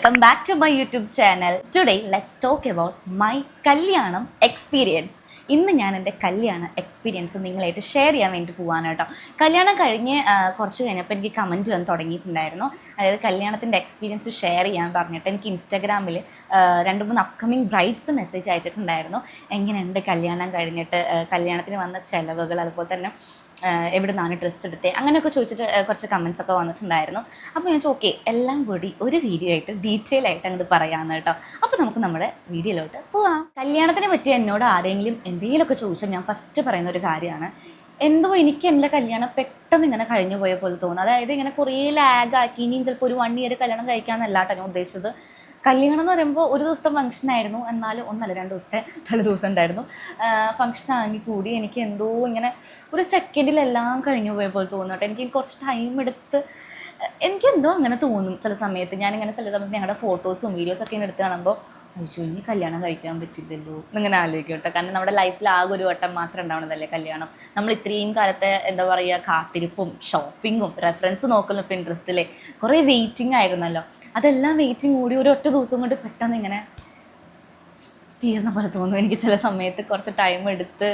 welcome back to my YouTube channel. Today let's talk about my കല്യാണം experience. ഇന്ന് ഞാൻ എൻ്റെ കല്യാണ എക്സ്പീരിയൻസ് നിങ്ങളായിട്ട് ഷെയർ ചെയ്യാൻ വേണ്ടി പോവാണ് കേട്ടോ. കല്യാണം കഴിഞ്ഞ് കുറച്ച് കഴിഞ്ഞപ്പോൾ എനിക്ക് കമൻറ്റ് വന്ന് തുടങ്ങിയിട്ടുണ്ടായിരുന്നു. അതായത് കല്യാണത്തിൻ്റെ എക്സ്പീരിയൻസ് ഷെയർ ചെയ്യാൻ പറഞ്ഞിട്ട് എനിക്ക് ഇൻസ്റ്റാഗ്രാമിൽ 2-3 അപ്കമിങ് ബ്രൈഡ്സ് മെസ്സേജ് അയച്ചിട്ടുണ്ടായിരുന്നു. എങ്ങനെയുണ്ട് കല്യാണം കഴിഞ്ഞിട്ട്, കല്യാണത്തിന് വന്ന ചിലവുകൾ, അതുപോലെ തന്നെ എവിടെ നിന്നാണ് ഡ്രസ്സ് എടുത്തത്, അങ്ങനെയൊക്കെ ചോദിച്ചിട്ട് കുറച്ച് കമൻസ് ഒക്കെ വന്നിട്ടുണ്ടായിരുന്നു. അപ്പോൾ ഞാൻ ഓക്കെ എല്ലാം കൂടി ഒരു വീഡിയോ ആയിട്ട് ഡീറ്റെയിൽ ആയിട്ട് അങ്ങോട്ട് പറയാമെന്ന് കേട്ടോ. അപ്പോൾ നമുക്ക് നമ്മുടെ വീഡിയോയിലോട്ട് പോവാം. കല്യാണത്തിനെ പറ്റി എന്നോട് ആരെങ്കിലും എന്തെങ്കിലുമൊക്കെ ചോദിച്ചാൽ ഞാൻ ഫസ്റ്റ് പറയുന്ന ഒരു കാര്യമാണ്, എന്തോ എനിക്ക് എൻ്റെ കല്യാണം പെട്ടെന്ന് ഇങ്ങനെ കഴിഞ്ഞു പോയ പോലെ തോന്നുന്നു. അതായത് ഇങ്ങനെ കുറേ ലാഗാക്കി ഇനിയും ചിലപ്പോൾ ഒരു 1 ഇയർ കല്യാണം കഴിക്കാമെന്നല്ല കേട്ടോ ഞാൻ ഉദ്ദേശിച്ചത്. കല്യാണം എന്ന് പറയുമ്പോൾ ഒരു ദിവസത്തെ ഫംഗ്ഷനായിരുന്നു, എന്നാലും 1-2 ദിവസത്തെ ദിവസം ഉണ്ടായിരുന്നു. ഫംഗ്ഷനാണെങ്കിൽ കൂടി എനിക്ക് എന്തോ ഇങ്ങനെ ഒരു സെക്കൻഡിലെല്ലാം കഴിഞ്ഞു പോയ പോലെ തോന്നുന്നു. എനിക്ക് കുറച്ച് ടൈം എടുത്ത് എനിക്കെന്തോ അങ്ങനെ തോന്നും ചില സമയത്ത്. ഞാനിങ്ങനെ ചില സമയത്ത് ഞങ്ങളുടെ ഫോട്ടോസും വീഡിയോസൊക്കെ ഇങ്ങനെ എടുത്ത് കാണുമ്പോൾ അയ്യോ ഇനി കല്യാണം കഴിക്കാൻ പറ്റില്ലല്ലോ എന്നിങ്ങനെ ആലോചിക്കും കേട്ടോ. കാരണം നമ്മുടെ ലൈഫിൽ ആകെ ഒരു വട്ടം മാത്രം ഉണ്ടാവണതല്ലേ കല്യാണം. നമ്മൾ ഇത്രയും കാലത്തെ എന്താ പറയുക കാത്തിരിപ്പും ഷോപ്പിങ്ങും റെഫറൻസ് നോക്കലും പിൻട്രസ്റ്റിലെ കുറേ വെയിറ്റിംഗ് ആയിരുന്നല്ലോ. അതെല്ലാം വെയിറ്റിംഗ് കൂടി ഒരു ഒറ്റ ദിവസം കൊണ്ട് പെട്ടെന്ന് ഇങ്ങനെ തീർന്ന പോലെ തോന്നും എനിക്ക് ചില സമയത്ത്. കുറച്ച് ടൈം എടുത്ത്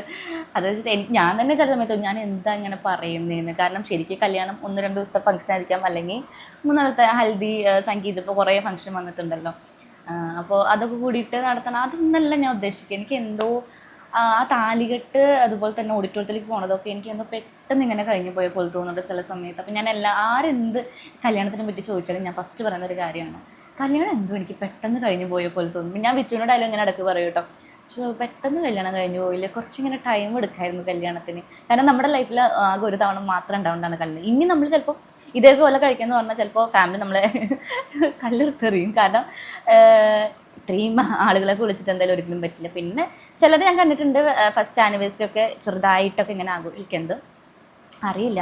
അത് വെച്ചിട്ട് ഞാൻ തന്നെ ചില സമയത്ത് ഞാൻ എന്താ ഇങ്ങനെ പറയുന്നതെന്ന്. കാരണം ശരിക്കും കല്യാണം 1-2 ദിവസത്തെ ഫംഗ്ഷൻ ആയിരിക്കാം, അല്ലെങ്കിൽ 3 ദിവസത്തെ ഹൽദി സംഗീതം, ഇപ്പോൾ കുറേ ഫംഗ്ഷൻ വന്നിട്ടുണ്ടല്ലോ. അപ്പോൾ അതൊക്കെ കൂടിയിട്ട് നടത്തണം, അതൊന്നല്ല ഞാൻ ഉദ്ദേശിക്കുക. എനിക്ക് എന്തോ ആ താലികെട്ട് അതുപോലെ തന്നെ ഓഡിറ്റോറിയത്തിലേക്ക് പോണതൊക്കെ എനിക്ക് എന്തോ പെട്ടെന്ന് ഇങ്ങനെ കഴിഞ്ഞു പോയ പോലെ തോന്നുന്നുണ്ട് ചില സമയത്ത്. അപ്പോൾ ഞാൻ ആരെന്ത് കല്യാണത്തിനെ പറ്റി ചോദിച്ചാലും ഞാൻ ഫസ്റ്റ് പറയുന്നൊരു കാര്യമാണ്, കല്യാണം എന്തോ എനിക്ക് പെട്ടെന്ന് കഴിഞ്ഞു പോയ പോലെ തോന്നും. ഞാൻ വിച്ചുവിനോട് അതിലും ഇങ്ങനെ ഇടയ്ക്ക് പറയും കേട്ടോ, പക്ഷേ പെട്ടെന്ന് കല്യാണം കഴിഞ്ഞു പോയില്ല, കുറച്ചിങ്ങനെ ടൈം എടുക്കായിരുന്നു കല്യാണത്തിന്. കാരണം നമ്മുടെ ലൈഫിൽ ആകെ ഒരു തവണ മാത്രം ഉണ്ടാവേണ്ടതാണ് കല്യാണം. ഇനി നമ്മൾ ചിലപ്പോൾ ഇതേപോലെ കഴിക്കാന്ന് പറഞ്ഞാൽ ചിലപ്പോൾ ഫാമിലി നമ്മളെ കല്ലെടുത്തെറിയും. കാരണം ഇത്രയും ആളുകളെ വിളിച്ചിട്ട് എന്തായാലും ഒരിക്കലും പറ്റില്ല. പിന്നെ ചിലത് ഞാൻ കണ്ടിട്ടുണ്ട് ഫസ്റ്റ് ആനിവേഴ്സറി ഒക്കെ ചെറുതായിട്ടൊക്കെ ഇങ്ങനെ ആഘോഷിക്കുന്നത്, അറിയില്ല.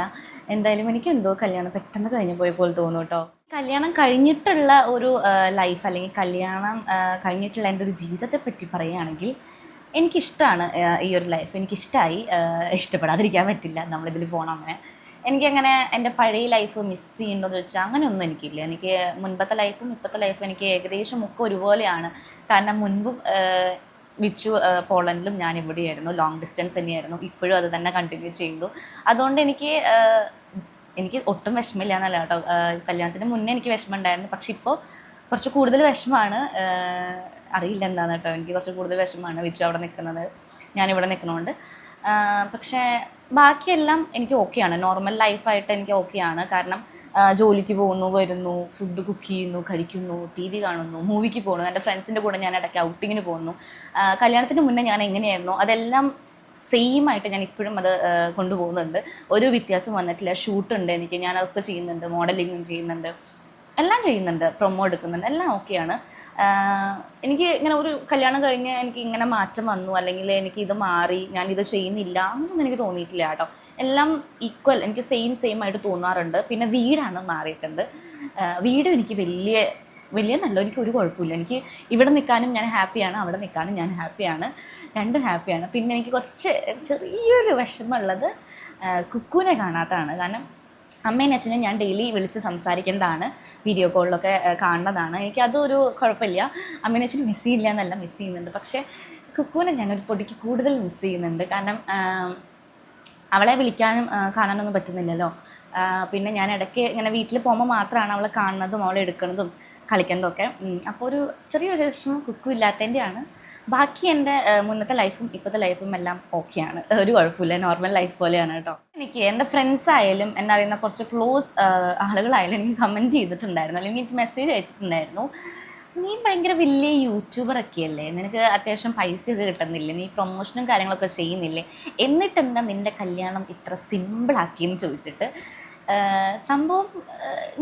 എന്തായാലും എനിക്ക് എന്തോ കല്യാണം പെട്ടെന്ന് കഴിഞ്ഞു പോയ പോലെ തോന്നും കേട്ടോ. കല്യാണം കഴിഞ്ഞിട്ടുള്ള ഒരു ലൈഫ്, അല്ലെങ്കിൽ കല്യാണം കഴിഞ്ഞിട്ടുള്ള എൻ്റെ ഒരു ജീവിതത്തെ പറ്റി പറയുകയാണെങ്കിൽ എനിക്കിഷ്ടമാണ് ഈ ഒരു ലൈഫ്. എനിക്കിഷ്ടമായി, ഇഷ്ടപ്പെടാതിരിക്കാൻ പറ്റില്ല, നമ്മളിതിൽ പോകണം. അങ്ങനെ എനിക്കങ്ങനെ എൻ്റെ പഴയ ലൈഫ് മിസ് ചെയ്യുന്നുണ്ടോ എന്ന് ചോദിച്ചാൽ അങ്ങനെയൊന്നും എനിക്കില്ല. എനിക്ക് മുൻപത്തെ ലൈഫും ഇപ്പോഴത്തെ ലൈഫും എനിക്ക് ഏകദേശം ഒക്കെ ഒരുപോലെയാണ്. കാരണം മുൻപും വിച്ചു പോളണ്ടിലും ഞാൻ ഇവിടെയായിരുന്നു, ലോങ് ഡിസ്റ്റൻസ് തന്നെയായിരുന്നു, ഇപ്പോഴും അത് തന്നെ കണ്ടിന്യൂ ചെയ്തു. അതുകൊണ്ട് എനിക്ക് ഒട്ടും വിഷമമില്ല എന്നല്ല കേട്ടോ. കല്യാണത്തിന് മുന്നേ എനിക്ക് വിഷമം ഉണ്ടായിരുന്നു, പക്ഷെ ഇപ്പോൾ കുറച്ച് കൂടുതൽ വിഷമമാണ്. അറിയില്ല എന്താണെന്ന് കേട്ടോ, എനിക്ക് കുറച്ച് കൂടുതൽ വിഷമമാണ് വിച്ചു അവിടെ നിൽക്കുന്നത്, ഞാനിവിടെ നിൽക്കണോണ്ട്. പക്ഷേ ബാക്കിയെല്ലാം എനിക്ക് ഓക്കെയാണ്, നോർമൽ ലൈഫായിട്ട് എനിക്ക് ഓക്കെയാണ്. കാരണം ജോലിക്ക് പോകുന്നു, വരുന്നു, ഫുഡ് കുക്ക് ചെയ്യുന്നു, കഴിക്കുന്നു, TV കാണുന്നു, മൂവിക്ക് പോകുന്നു, എൻ്റെ ഫ്രണ്ട്സിൻ്റെ കൂടെ ഞാൻ ഇടയ്ക്ക് ഔട്ടിങ്ങിന് പോകുന്നു. കല്യാണത്തിന് മുന്നേ ഞാൻ എങ്ങനെയായിരുന്നു അതെല്ലാം സെയിം ആയിട്ട് ഞാൻ ഇപ്പോഴും അത് കൊണ്ടുപോകുന്നുണ്ട്. ഒരു വ്യത്യാസം വന്നിട്ടില്ല. ഷൂട്ടുണ്ട് എനിക്ക്, ഞാനതൊക്കെ ചെയ്യുന്നുണ്ട്, മോഡലിങ്ങും ചെയ്യുന്നുണ്ട്, എല്ലാം ചെയ്യുന്നുണ്ട്, പ്രൊമോ എടുക്കുന്നുണ്ട്, എല്ലാം ഓക്കെയാണ്. എനിക്ക് ഇങ്ങനെ ഒരു കല്യാണം കഴിഞ്ഞ് എനിക്ക് ഇങ്ങനെ മാറ്റം വന്നു, അല്ലെങ്കിൽ എനിക്ക് ഇത് മാറി ഞാനിത് ചെയ്യുന്നില്ല, അങ്ങനെയൊന്നും എനിക്ക് തോന്നിയിട്ടില്ല കേട്ടോ. എല്ലാം ഈക്വൽ, എനിക്ക് സെയിം ആയിട്ട് തോന്നാറുണ്ട്. പിന്നെ വീടാണ് മാറിയിട്ടുണ്ട്. വീടും എനിക്ക് വലിയ നല്ല, എനിക്ക് ഒരു കുഴപ്പമില്ല. എനിക്ക് ഇവിടെ നിൽക്കാനും ഞാൻ ഹാപ്പിയാണ്, അവിടെ നിൽക്കാനും ഞാൻ ഹാപ്പിയാണ്, രണ്ടും ഹാപ്പിയാണ്. പിന്നെ എനിക്ക് കുറച്ച് ചെറിയൊരു വിഷമമുള്ളത് കുക്കുവിനെ കാണാത്തതാണ്. കാരണം അമ്മയും അച്ഛനും ഞാൻ ഡെയിലി വിളിച്ച് സംസാരിക്കേണ്ടതാണ്, വീഡിയോ കോളിലൊക്കെ കാണുന്നതാണ്. എനിക്കതൊരു കുഴപ്പമില്ല. അമ്മയും അച്ഛനും മിസ് ചെയ്യില്ല എന്നല്ല, മിസ് ചെയ്യുന്നുണ്ട്. പക്ഷേ കുക്കുവിനെ ഞാനൊരു പൊടിക്ക് കൂടുതൽ മിസ് ചെയ്യുന്നുണ്ട്. കാരണം അവളെ വിളിക്കാനും കാണാനൊന്നും പറ്റുന്നില്ലല്ലോ. പിന്നെ ഞാൻ ഇടയ്ക്ക് ഇങ്ങനെ വീട്ടിൽ പോകുമ്പോൾ മാത്രമാണ് അവളെ കാണുന്നതും അവളെ എടുക്കുന്നതും കളിക്കുന്നതും ഒക്കെ. അപ്പോൾ ഒരു ചെറിയൊരു വിഷമം കുക്കു ഇല്ലാത്തതിൻ്റെയാണ്. ബാക്കി എൻ്റെ മുന്നത്തെ ലൈഫും ഇപ്പോഴത്തെ ലൈഫും എല്ലാം ഓക്കെയാണ്, ഒരു കുഴപ്പമില്ല, നോർമൽ ലൈഫ് പോലെയാണ് കേട്ടോ. എനിക്ക് എൻ്റെ ഫ്രണ്ട്സ് ആയാലും എന്നെ അറിയുന്ന കുറച്ച് ക്ലോസ് ആളുകളായാലും എനിക്ക് കമൻറ്റ് ചെയ്തിട്ടുണ്ടായിരുന്നു, അല്ലെങ്കിൽ എനിക്ക് മെസ്സേജ് അയച്ചിട്ടുണ്ടായിരുന്നു, നീ ഭയങ്കര വലിയ യൂട്യൂബറൊക്കെ അല്ലേ, നിനക്ക് അത്യാവശ്യം പൈസയൊക്കെ കിട്ടുന്നില്ലേ, നീ പ്രൊമോഷനും കാര്യങ്ങളൊക്കെ ചെയ്യുന്നില്ലേ, എന്നിട്ടെന്താ നിൻ്റെ കല്യാണം ഇത്ര സിമ്പിളാക്കിയെന്ന് ചോദിച്ചിട്ട്. സംഭവം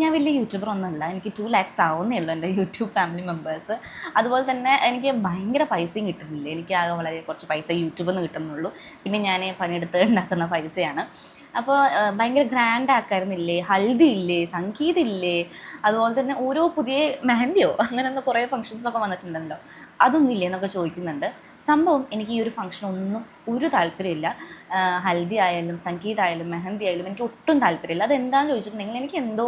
ഞാൻ വലിയ യൂട്യൂബറൊന്നുമല്ല, എനിക്ക് 2 lakhs ആവുന്നേ ഉള്ളൂ എൻ്റെ യൂട്യൂബ് ഫാമിലി മെമ്പേഴ്സ്. അതുപോലെ തന്നെ എനിക്ക് ഭയങ്കര പൈസയും കിട്ടുന്നില്ല, എനിക്ക് ആകെ വളരെ കുറച്ച് പൈസ യൂട്യൂബിൽ നിന്ന് കിട്ടുന്നുള്ളൂ. പിന്നെ ഞാൻ പണിയെടുത്ത് ഉണ്ടാക്കുന്ന പൈസയാണ്. അപ്പോൾ ഭയങ്കര ഗ്രാൻഡ് ആക്കായിരുന്നില്ലേ, ഹൽദി ഇല്ലേ, സംഗീതം ഇല്ലേ, അതുപോലെ തന്നെ ഓരോ പുതിയ മെഹന്തിയോ അങ്ങനെയൊന്ന് കുറേ ഫങ്ഷൻസൊക്കെ വന്നിട്ടുണ്ടല്ലോ, അതൊന്നും ഇല്ലേ എന്നൊക്കെ ചോദിക്കുന്നുണ്ട്. സംഭവം എനിക്ക് ഈ ഒരു ഫംഗ്ഷനൊന്നും ഒരു താല്പര്യമില്ല. ഹൽദി ആയാലും സംഗീതമായാലും മെഹന്തി ആയാലും എനിക്ക് ഒട്ടും താല്പര്യമില്ല. അതെന്താണെന്ന് ചോദിച്ചിട്ടുണ്ടെങ്കിൽ എനിക്ക് എന്തോ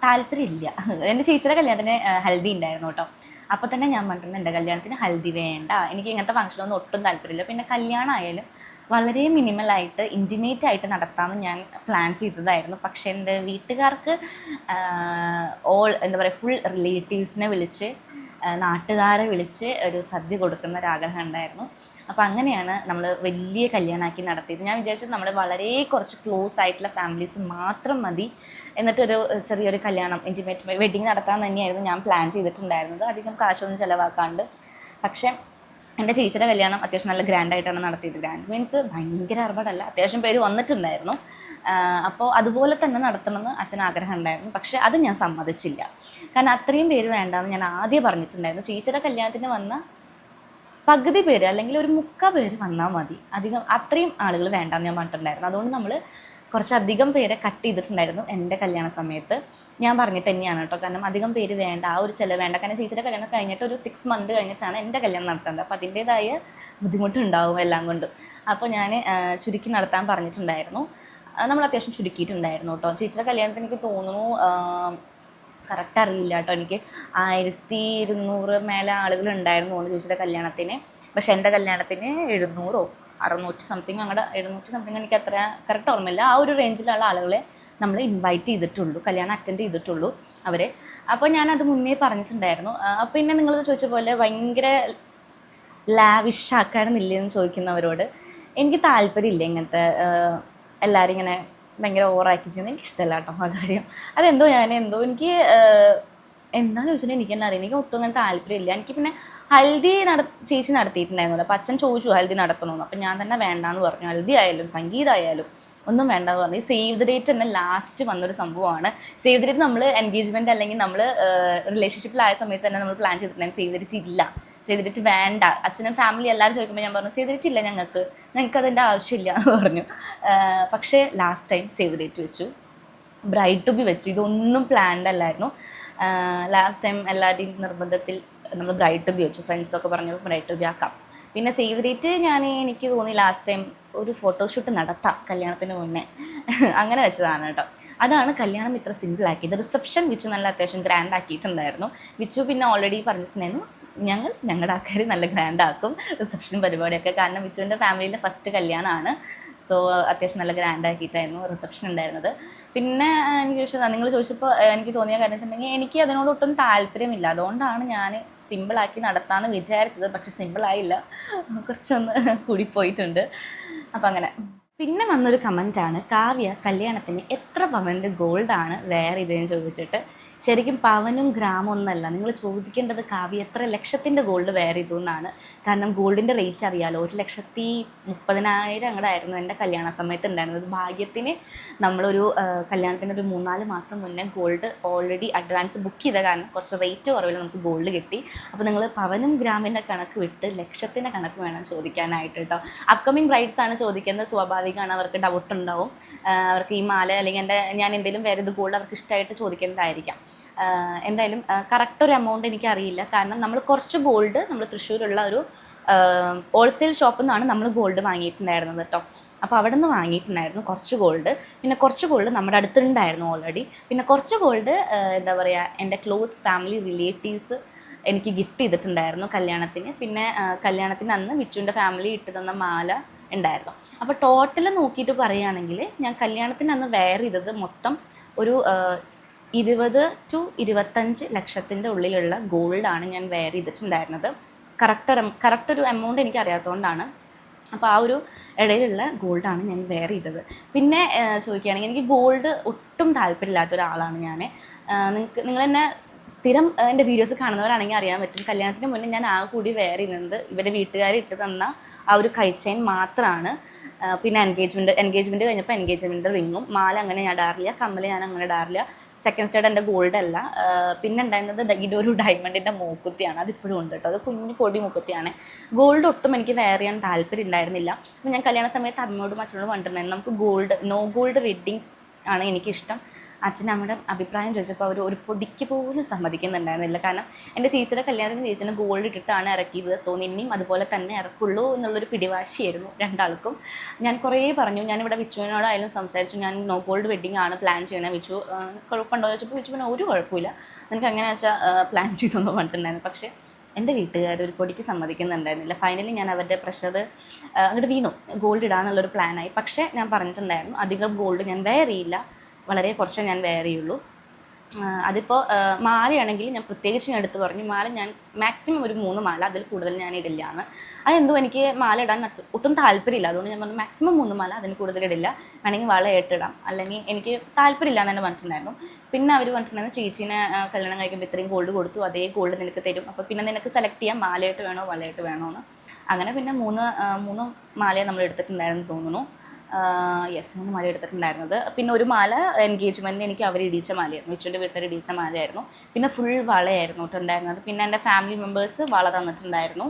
താല്പര്യമില്ല. എൻ്റെ ചേച്ചിയുടെ കല്യാണത്തിന് ഹൽദി ഉണ്ടായിരുന്നു കേട്ടോ. അപ്പോൾ തന്നെ ഞാൻ പറഞ്ഞിട്ടുണ്ട് എൻ്റെ കല്യാണത്തിന് ഹൽദി വേണ്ട, എനിക്ക് ഇങ്ങനത്തെ ഫംഗ്ഷനൊന്നും ഒട്ടും താല്പര്യമില്ല. പിന്നെ കല്യാണം ആയാലും വളരെ മിനിമലായിട്ട് ഇൻറ്റിമേറ്റ് ആയിട്ട് നടത്താമെന്ന് ഞാൻ പ്ലാൻ ചെയ്തതായിരുന്നു. പക്ഷേ എൻ്റെ വീട്ടുകാർക്ക് എന്താ പറയുക, ഫുൾ റിലേറ്റീവ്സിനെ വിളിച്ച് നാട്ടുകാരെ വിളിച്ച് ഒരു സദ്യ കൊടുക്കുന്ന ഒരാഗ്രഹം ഉണ്ടായിരുന്നു. അപ്പോൾ അങ്ങനെയാണ് നമ്മൾ വലിയ കല്യാണമാക്കി നടത്തിയത്. ഞാൻ വിചാരിച്ചത് നമ്മൾ വളരെ കുറച്ച് ക്ലോസ് ആയിട്ടുള്ള ഫാമിലീസ് മാത്രം മതി, എന്നിട്ടൊരു ചെറിയൊരു കല്യാണം ഇൻറ്റിമേറ്റ് വെഡിങ് നടത്താൻ തന്നെയായിരുന്നു ഞാൻ പ്ലാൻ ചെയ്തിട്ടുണ്ടായിരുന്നത്, അധികം കാശൊന്നും ചിലവാക്കാണ്ട്. പക്ഷേ എൻ്റെ ചേച്ചിയുടെ കല്യാണം അത്യാവശ്യം നല്ല ഗ്രാൻഡായിട്ടാണ് നടത്തിയത്. ഗ്രാൻഡ് മീൻസ് ഭയങ്കര ആർഭാടമല്ല, അത്യാവശ്യം പേര് വന്നിട്ടുണ്ടായിരുന്നു. അപ്പോൾ അതുപോലെ തന്നെ നടത്തണമെന്ന് അച്ഛന് ആഗ്രഹം ഉണ്ടായിരുന്നു. പക്ഷേ അത് ഞാൻ സമ്മതിച്ചില്ല. കാരണം അത്രയും പേര് വേണ്ടാന്ന് ഞാൻ ആദ്യം പറഞ്ഞിട്ടുണ്ടായിരുന്നു. ചേച്ചിയുടെ കല്യാണത്തിന് വന്ന പകുതി പേര് അല്ലെങ്കിൽ ഒരു 3/4 പേര് വന്നാൽ മതി, അധികം അത്രയും ആളുകൾ വേണ്ടാന്ന് ഞാൻ പറഞ്ഞിട്ടുണ്ടായിരുന്നു. അതുകൊണ്ട് നമ്മൾ കുറച്ചധികം പേരെ കട്ട് ചെയ്തിട്ടുണ്ടായിരുന്നു എൻ്റെ കല്യാണ സമയത്ത്. ഞാൻ പറഞ്ഞിട്ട് തന്നെയാണ് കേട്ടോ, കാരണം അധികം പേര് വേണ്ട, ആ ഒരു ചിലവ് വേണ്ട. കാരണം ചേച്ചിയുടെ കല്യാണം കഴിഞ്ഞിട്ട് ഒരു 6 മന്ത് കഴിഞ്ഞിട്ടാണ് എൻ്റെ കല്യാണം നടത്തുന്നത്. അപ്പോൾ അതിൻ്റേതായ ബുദ്ധിമുട്ടുണ്ടാവും എല്ലാം കൊണ്ടും. അപ്പോൾ ഞാൻ ചുരുക്കി നടത്താൻ പറഞ്ഞിട്ടുണ്ടായിരുന്നു. നമ്മൾ അത്യാവശ്യം ചുരുക്കിയിട്ടുണ്ടായിരുന്നു കേട്ടോ. ചേച്ചിയുടെ കല്യാണത്തിന് എനിക്ക് തോന്നുന്നു, കറക്റ്റ് അറിയില്ല കേട്ടോ, എനിക്ക് 1200 മേലെ ആളുകൾ ഉണ്ടായിരുന്നു തോന്നുന്നു ചേച്ചിയുടെ കല്യാണത്തിന്. പക്ഷേ എൻ്റെ കല്യാണത്തിന് 700 600 സംതിങ്, അങ്ങോട്ട് 700 സംതിങ്, എനിക്ക് അത്ര കറക്റ്റ് ഓർമ്മയില്ല. ആ ഒരു റേഞ്ചിലുള്ള ആളുകളെ നമ്മൾ ഇൻവൈറ്റ് ചെയ്തിട്ടുള്ളൂ, കല്യാണം അറ്റൻഡ് ചെയ്തിട്ടുള്ളൂ അവരെ. അപ്പോൾ ഞാനത് മുന്നേ പറഞ്ഞിട്ടുണ്ടായിരുന്നു. പിന്നെ നിങ്ങൾ ചോദിച്ച പോലെ ഭയങ്കര ലാവിഷ് ആക്കാണെന്നില്ലെന്ന് ചോദിക്കുന്നവരോട് എനിക്ക് താല്പര്യമില്ല. ഇങ്ങനത്തെ എല്ലാവരും ഇങ്ങനെ ഭയങ്കര ഓവറാക്കി ചെയ്യുന്നത് എനിക്ക് ഇഷ്ടമല്ല കേട്ടോ ആ കാര്യം. അതെന്തോ എനിക്ക് എന്താണെന്ന് ചോദിച്ചിട്ടുണ്ടെങ്കിൽ എനിക്ക് തന്നെ അറിയാം, എനിക്ക് ഒട്ടും അങ്ങനെ താല്പര്യമില്ല. എനിക്ക് പിന്നെ ഹൽദി ചേച്ചി നടത്തിയിട്ടുണ്ടായിരുന്നില്ല. അപ്പോൾ അച്ഛൻ ചോദിച്ചു ഹൽദി നടത്തണമെന്ന്. അപ്പം ഞാൻ തന്നെ വേണ്ടാന്ന് പറഞ്ഞു. ഹൽദി ആയാലും സംഗീതമായാലും ഒന്നും വേണ്ടെന്ന് പറഞ്ഞു. ഈ സേവ് ദ ഡേറ്റ് തന്നെ ലാസ്റ്റ് വന്നൊരു സംഭവമാണ്. സേവ് ദ ഡേറ്റ് നമ്മൾ എൻഗേജ്മെൻറ്റ് അല്ലെങ്കിൽ നമ്മൾ റിലേഷൻഷിപ്പിലായ സമയത്ത് തന്നെ നമ്മൾ പ്ലാൻ ചെയ്തിട്ടുണ്ടെങ്കിൽ സേവ് ദ ഡേറ്റ് ഇല്ല, സേവ് ദ ഡേറ്റ് വേണ്ട. അച്ഛനും ഫാമിലി എല്ലാവരും ചോദിക്കുമ്പോൾ ഞാൻ പറഞ്ഞു സേവ് ദ ഡേറ്റ് ഇല്ല, ഞങ്ങൾക്ക് അതിൻ്റെ ആവശ്യമില്ല എന്ന് പറഞ്ഞു. പക്ഷേ last time save the date വെച്ചു, ബ്രൈഡ് ടു ബി വെച്ചു. ഇതൊന്നും പ്ലാൻഡ് അല്ലായിരുന്നു. ലാസ്റ്റ് ടൈം എല്ലാവരുടെയും നിർബന്ധത്തിൽ നമ്മൾ ബ്രൈഡ് ടു ബി വെച്ചു. ഫ്രണ്ട്സൊക്കെ പറഞ്ഞു ബ്രൈഡ് ടു ബി ആക്കാം. പിന്നെ സേവ് ദ ഡേറ്റ് എനിക്ക് തോന്നി ലാസ്റ്റ് ടൈം ഒരു ഫോട്ടോഷൂട്ട് നടത്താം കല്യാണത്തിന് മുന്നേ, അങ്ങനെ വെച്ചതാണ് കേട്ടോ. അതാണ് കല്യാണം ഇത്ര സിമ്പിളാക്കിയത്. റിസപ്ഷൻ വിച്ചു നല്ല അത്യാവശ്യം ഗ്രാൻഡ് ആക്കിയിട്ടുണ്ടായിരുന്നു. വിച്ചു പിന്നെ ഓൾറെഡി പറഞ്ഞിട്ടുണ്ടായിരുന്നു ഞങ്ങളുടെ ആൾക്കാർ നല്ല ഗ്രാൻഡ് ആക്കും റിസപ്ഷൻ പരിപാടിയൊക്കെ. കാരണം വിച്ചുവിൻ്റെ ഫാമിലിയിലെ ഫസ്റ്റ് കല്യാണമാണ്. സോ അത്യാവശ്യം നല്ല ഗ്രാൻഡ് ആക്കിയിട്ടായിരുന്നു റിസപ്ഷൻ ഉണ്ടായിരുന്നത്. പിന്നെ നിങ്ങൾ ചോദിച്ചപ്പോൾ എനിക്ക് തോന്നിയ കാര്യം വെച്ചിട്ടുണ്ടെങ്കിൽ എനിക്ക് അതിനോട് ഒട്ടും താല്പര്യമില്ല. അതുകൊണ്ടാണ് ഞാൻ സിമ്പിളാക്കി നടത്താമെന്ന് വിചാരിച്ചത്. പക്ഷെ സിമ്പിളായില്ല, കുറച്ചൊന്ന് കൂടിപ്പോയിട്ടുണ്ട്. അപ്പം അങ്ങനെ. പിന്നെ വന്നൊരു കമൻറ്റാണ്, കാവ്യ കല്യാണത്തിന് എത്ര പവൻ്റെ ഗോൾഡാണ് വെയർ ചെയ്തതെന്ന് ചോദിച്ചിട്ട്. ശരിക്കും പവനും ഗ്രാമം ഒന്നല്ല, നിങ്ങൾ ചോദിക്കേണ്ടത് കാവ്യ എത്ര ലക്ഷത്തിൻ്റെ ഗോൾഡ് വെയർ ചെയ്തു എന്നാണ്. കാരണം ഗോൾഡിൻ്റെ റേറ്റ് അറിയാലോ, 1,30,000 അങ്ങോട്ടായിരുന്നു എൻ്റെ കല്യാണ സമയത്ത് ഉണ്ടായിരുന്നത്. ഭാഗ്യത്തിന് നമ്മളൊരു കല്യാണത്തിന് ഒരു 3-4 മാസം മുന്നേ ഗോൾഡ് ഓൾറെഡി അഡ്വാൻസ് ബുക്ക് ചെയ്ത കാരണം കുറച്ച് റേറ്റ് കുറവിൽ നമുക്ക് ഗോൾഡ് കിട്ടി. അപ്പോൾ നിങ്ങൾ പവനും ഗ്രാമിൻ്റെ കണക്ക് വിട്ട് ലക്ഷത്തിൻ്റെ കണക്ക് വേണം ചോദിക്കാനായിട്ട് കേട്ടോ. അപ്കമിങ് ബ്രൈഡ്സ് ആണ് ചോദിക്കുന്നത്, സ്വാഭാവികമാണ്, അവർക്ക് ഡൗട്ട് ഉണ്ടാവും. അവർക്ക് ഈ മാല അല്ലെങ്കിൽ ഞാൻ എന്തെങ്കിലും വേറെ ഇത് ഗോൾഡ് അവർക്ക് ഇഷ്ടമായിട്ട് ചോദിക്കുന്നതായിരിക്കാം. എന്തായാലും കറക്റ്റ് ഒരു എമൗണ്ട് എനിക്കറിയില്ല. കാരണം നമ്മൾ കുറച്ച് ഗോൾഡ് നമ്മൾ തൃശ്ശൂരുള്ള ഒരു ഹോൾസെയിൽ ഷോപ്പിൽ നിന്നാണ് നമ്മൾ ഗോൾഡ് വാങ്ങിയിട്ടുണ്ടായിരുന്നത് കേട്ടോ. അപ്പോൾ അവിടെ നിന്ന് വാങ്ങിയിട്ടുണ്ടായിരുന്നു കുറച്ച് ഗോൾഡ്. പിന്നെ കുറച്ച് ഗോൾഡ് നമ്മുടെ അടുത്തുണ്ടായിരുന്നു ഓൾറെഡി. പിന്നെ കുറച്ച് ഗോൾഡ് എന്താ പറയുക, എൻ്റെ ക്ലോസ് ഫാമിലി റിലേറ്റീവ്സ് എനിക്ക് ഗിഫ്റ്റ് ചെയ്തിട്ടുണ്ടായിരുന്നു കല്യാണത്തിന്. പിന്നെ കല്യാണത്തിന് അന്ന് വിച്ചുവിൻ്റെ ഫാമിലി ഇട്ട് തന്ന മാല ഉണ്ടായിരുന്നു. അപ്പോൾ ടോട്ടൽ നോക്കിയിട്ട് പറയുകയാണെങ്കിൽ ഞാൻ കല്യാണത്തിന് അന്ന് വെയർ ചെയ്തത് മൊത്തം ഒരു 20-25 ലക്ഷത്തിൻ്റെ ഉള്ളിലുള്ള ഗോൾഡാണ് ഞാൻ വെയർ ചെയ്തിട്ടുണ്ടായിരുന്നത്. കറക്റ്റ് ഒരു എമൗണ്ട് എനിക്ക് അറിയാത്തതുകൊണ്ടാണ്. അപ്പോൾ ആ ഒരു ഇടയിലുള്ള ഗോൾഡാണ് ഞാൻ വെയർ ചെയ്തത്. പിന്നെ ചോദിക്കുകയാണെങ്കിൽ എനിക്ക് ഗോൾഡ് ഒട്ടും താല്പര്യമില്ലാത്ത ഒരാളാണ് ഞാൻ. നിങ്ങൾ തന്നെ സ്ഥിരം എൻ്റെ വീഡിയോസ് കാണുന്നവരാണെങ്കിൽ അറിയാൻ പറ്റും, കല്യാണത്തിന് മുന്നേ ഞാൻ ആ കൂടി വെയർ ചെയ്യുന്നത് ഇവരുടെ വീട്ടുകാർ ഇട്ട് തന്ന ആ ഒരു കൈച്ചെയിൻ മാത്രമാണ്. പിന്നെ എൻഗേജ്മെൻറ്റ് കഴിഞ്ഞപ്പോൾ എൻഗേജ്മെൻറ്റ് റിങ്ങും, മാല അങ്ങനെ ഞാൻ ഇടാറില്ല, കമ്മൽ ഞാൻ അങ്ങനെ ഇടാറില്ല. സെക്കൻഡ് സ്റ്റേഡ് എൻ്റെ ഗോൾഡ് അല്ല. പിന്നെ ഉണ്ടായിരുന്നത് ഇതൊരു ഡയമണ്ടിൻ്റെ മൂക്കുത്തിയാണ്, അതിപ്പോഴും ഉണ്ട് കേട്ടോ. അത് കുഞ്ഞു പൊടി മൂക്കുത്തിയാണ്. ഗോൾഡ് ഒട്ടും എനിക്ക് വെയർ ചെയ്യാൻ താല്പര്യം ഉണ്ടായിരുന്നില്ല. അപ്പോൾ ഞാൻ കല്യാണ സമയത്ത് അമ്മയോടും അച്ഛനോടും പറഞ്ഞിട്ടുണ്ടായിരുന്നു നമുക്ക് നോ ഗോൾഡ് വെഡ്ഡിങ് ആണ് എനിക്കിഷ്ടം, അച്ഛനും അമ്മയുടെ അഭിപ്രായം ചോദിച്ചപ്പോൾ അവർ ഒരു പൊടിക്ക് പോലും സമ്മതിക്കുന്നുണ്ടായിരുന്നില്ല. കാരണം എൻ്റെ ചേച്ചിയുടെ കല്യാണത്തിന് ചേച്ചിന് ഗോൾഡ് ഇട്ടിട്ടാണ് ഇറക്കിയത്, സോ നിന്നെയും അതുപോലെ തന്നെ ഇറക്കുള്ളൂ എന്നുള്ളൊരു പിടിവാശിയായിരുന്നു രണ്ടാൾക്കും. ഞാൻ കുറേ പറഞ്ഞു, ഞാനിവിടെ വിച്ചുവിനോടായാലും സംസാരിച്ചു, ഞാൻ നോ ഗോൾഡ് വെഡ്ഡിങ് ആണ് പ്ലാൻ ചെയ്യണത്, വിച്ചു കുഴപ്പമുണ്ടോ എന്ന് ചോദിച്ചപ്പോൾ വിച്ചു പിന്നെ ഒരു കുഴപ്പമില്ല, നിനക്ക് എങ്ങനെ വെച്ചാൽ പ്ലാൻ ചെയ്തൊന്നും പറഞ്ഞിട്ടുണ്ടായിരുന്നു. പക്ഷേ എൻ്റെ വീട്ടുകാർ ഒരു പൊടിക്ക് സമ്മതിക്കുന്നുണ്ടായിരുന്നില്ല. ഫൈനലി ഞാൻ അവരുടെ പ്രഷർ അങ്ങോട്ട് വീണു, ഗോൾഡ് ഇടാന്നുള്ളൊരു പ്ലാനായി. പക്ഷേ ഞാൻ പറഞ്ഞിട്ടുണ്ടായിരുന്നു അധികം ഗോൾഡ് ഞാൻ വെയർ ചെയ്യില്ല, വളരെ കുറച്ചേ ഞാൻ വെയർ ചെയ്യുള്ളൂ. അതിപ്പോൾ മാലയാണെങ്കിൽ ഞാൻ പ്രത്യേകിച്ച് ഞാൻ എടുത്ത് പറഞ്ഞു, മാല ഞാൻ മാക്സിമം ഒരു 3 മാല, അതിൽ കൂടുതൽ ഞാൻ ഇടില്ല എന്ന്. അതെന്തോ എനിക്ക് മാല ഇടാൻ ഒട്ടും താല്പര്യമില്ല, അതുകൊണ്ട് ഞാൻ പറഞ്ഞു മാക്സിമം 3 മാല, അതിന് കൂടുതൽ ഇടില്ല, വേണമെങ്കിൽ വളയായിട്ടിടാം, അല്ലെങ്കിൽ എനിക്ക് താല്പര്യമില്ല എന്ന് തന്നെ പറഞ്ഞിട്ടുണ്ടായിരുന്നു. പിന്നെ അവർ പറഞ്ഞിട്ടുണ്ടായിരുന്നു ചേച്ചീനെ കല്യാണം കഴിക്കുമ്പോൾ ഇത്രയും ഗോൾഡ് കൊടുത്തു, അതേ ഗോൾഡ് നിനക്ക് തരും, അപ്പോൾ പിന്നെ നിനക്ക് സെലക്ട് ചെയ്യാം മാലയായിട്ട് വേണോ വളയായിട്ട് വേണോ എന്ന്. അങ്ങനെ പിന്നെ മൂന്ന് മാലയെ നമ്മൾ എടുത്തിട്ടുണ്ടായിരുന്നു തോന്നുന്നു. 3 മാല എടുത്തിട്ടുണ്ടായിരുന്നത്. പിന്നെ ഒരു മാല എൻഗേജ്മെൻറ്റിന് എനിക്ക് അവർ ഇടിച്ച മാലയായിരുന്നു, വിച്ചുവിൻ്റെ വീട്ടിൽ ഇടിച്ച മാലയായിരുന്നു. പിന്നെ ഫുൾ വളയായിരുന്നു ഉണ്ടായിരുന്നത്. പിന്നെ എൻ്റെ ഫാമിലി മെമ്പേഴ്സ് വള തന്നിട്ടുണ്ടായിരുന്നു,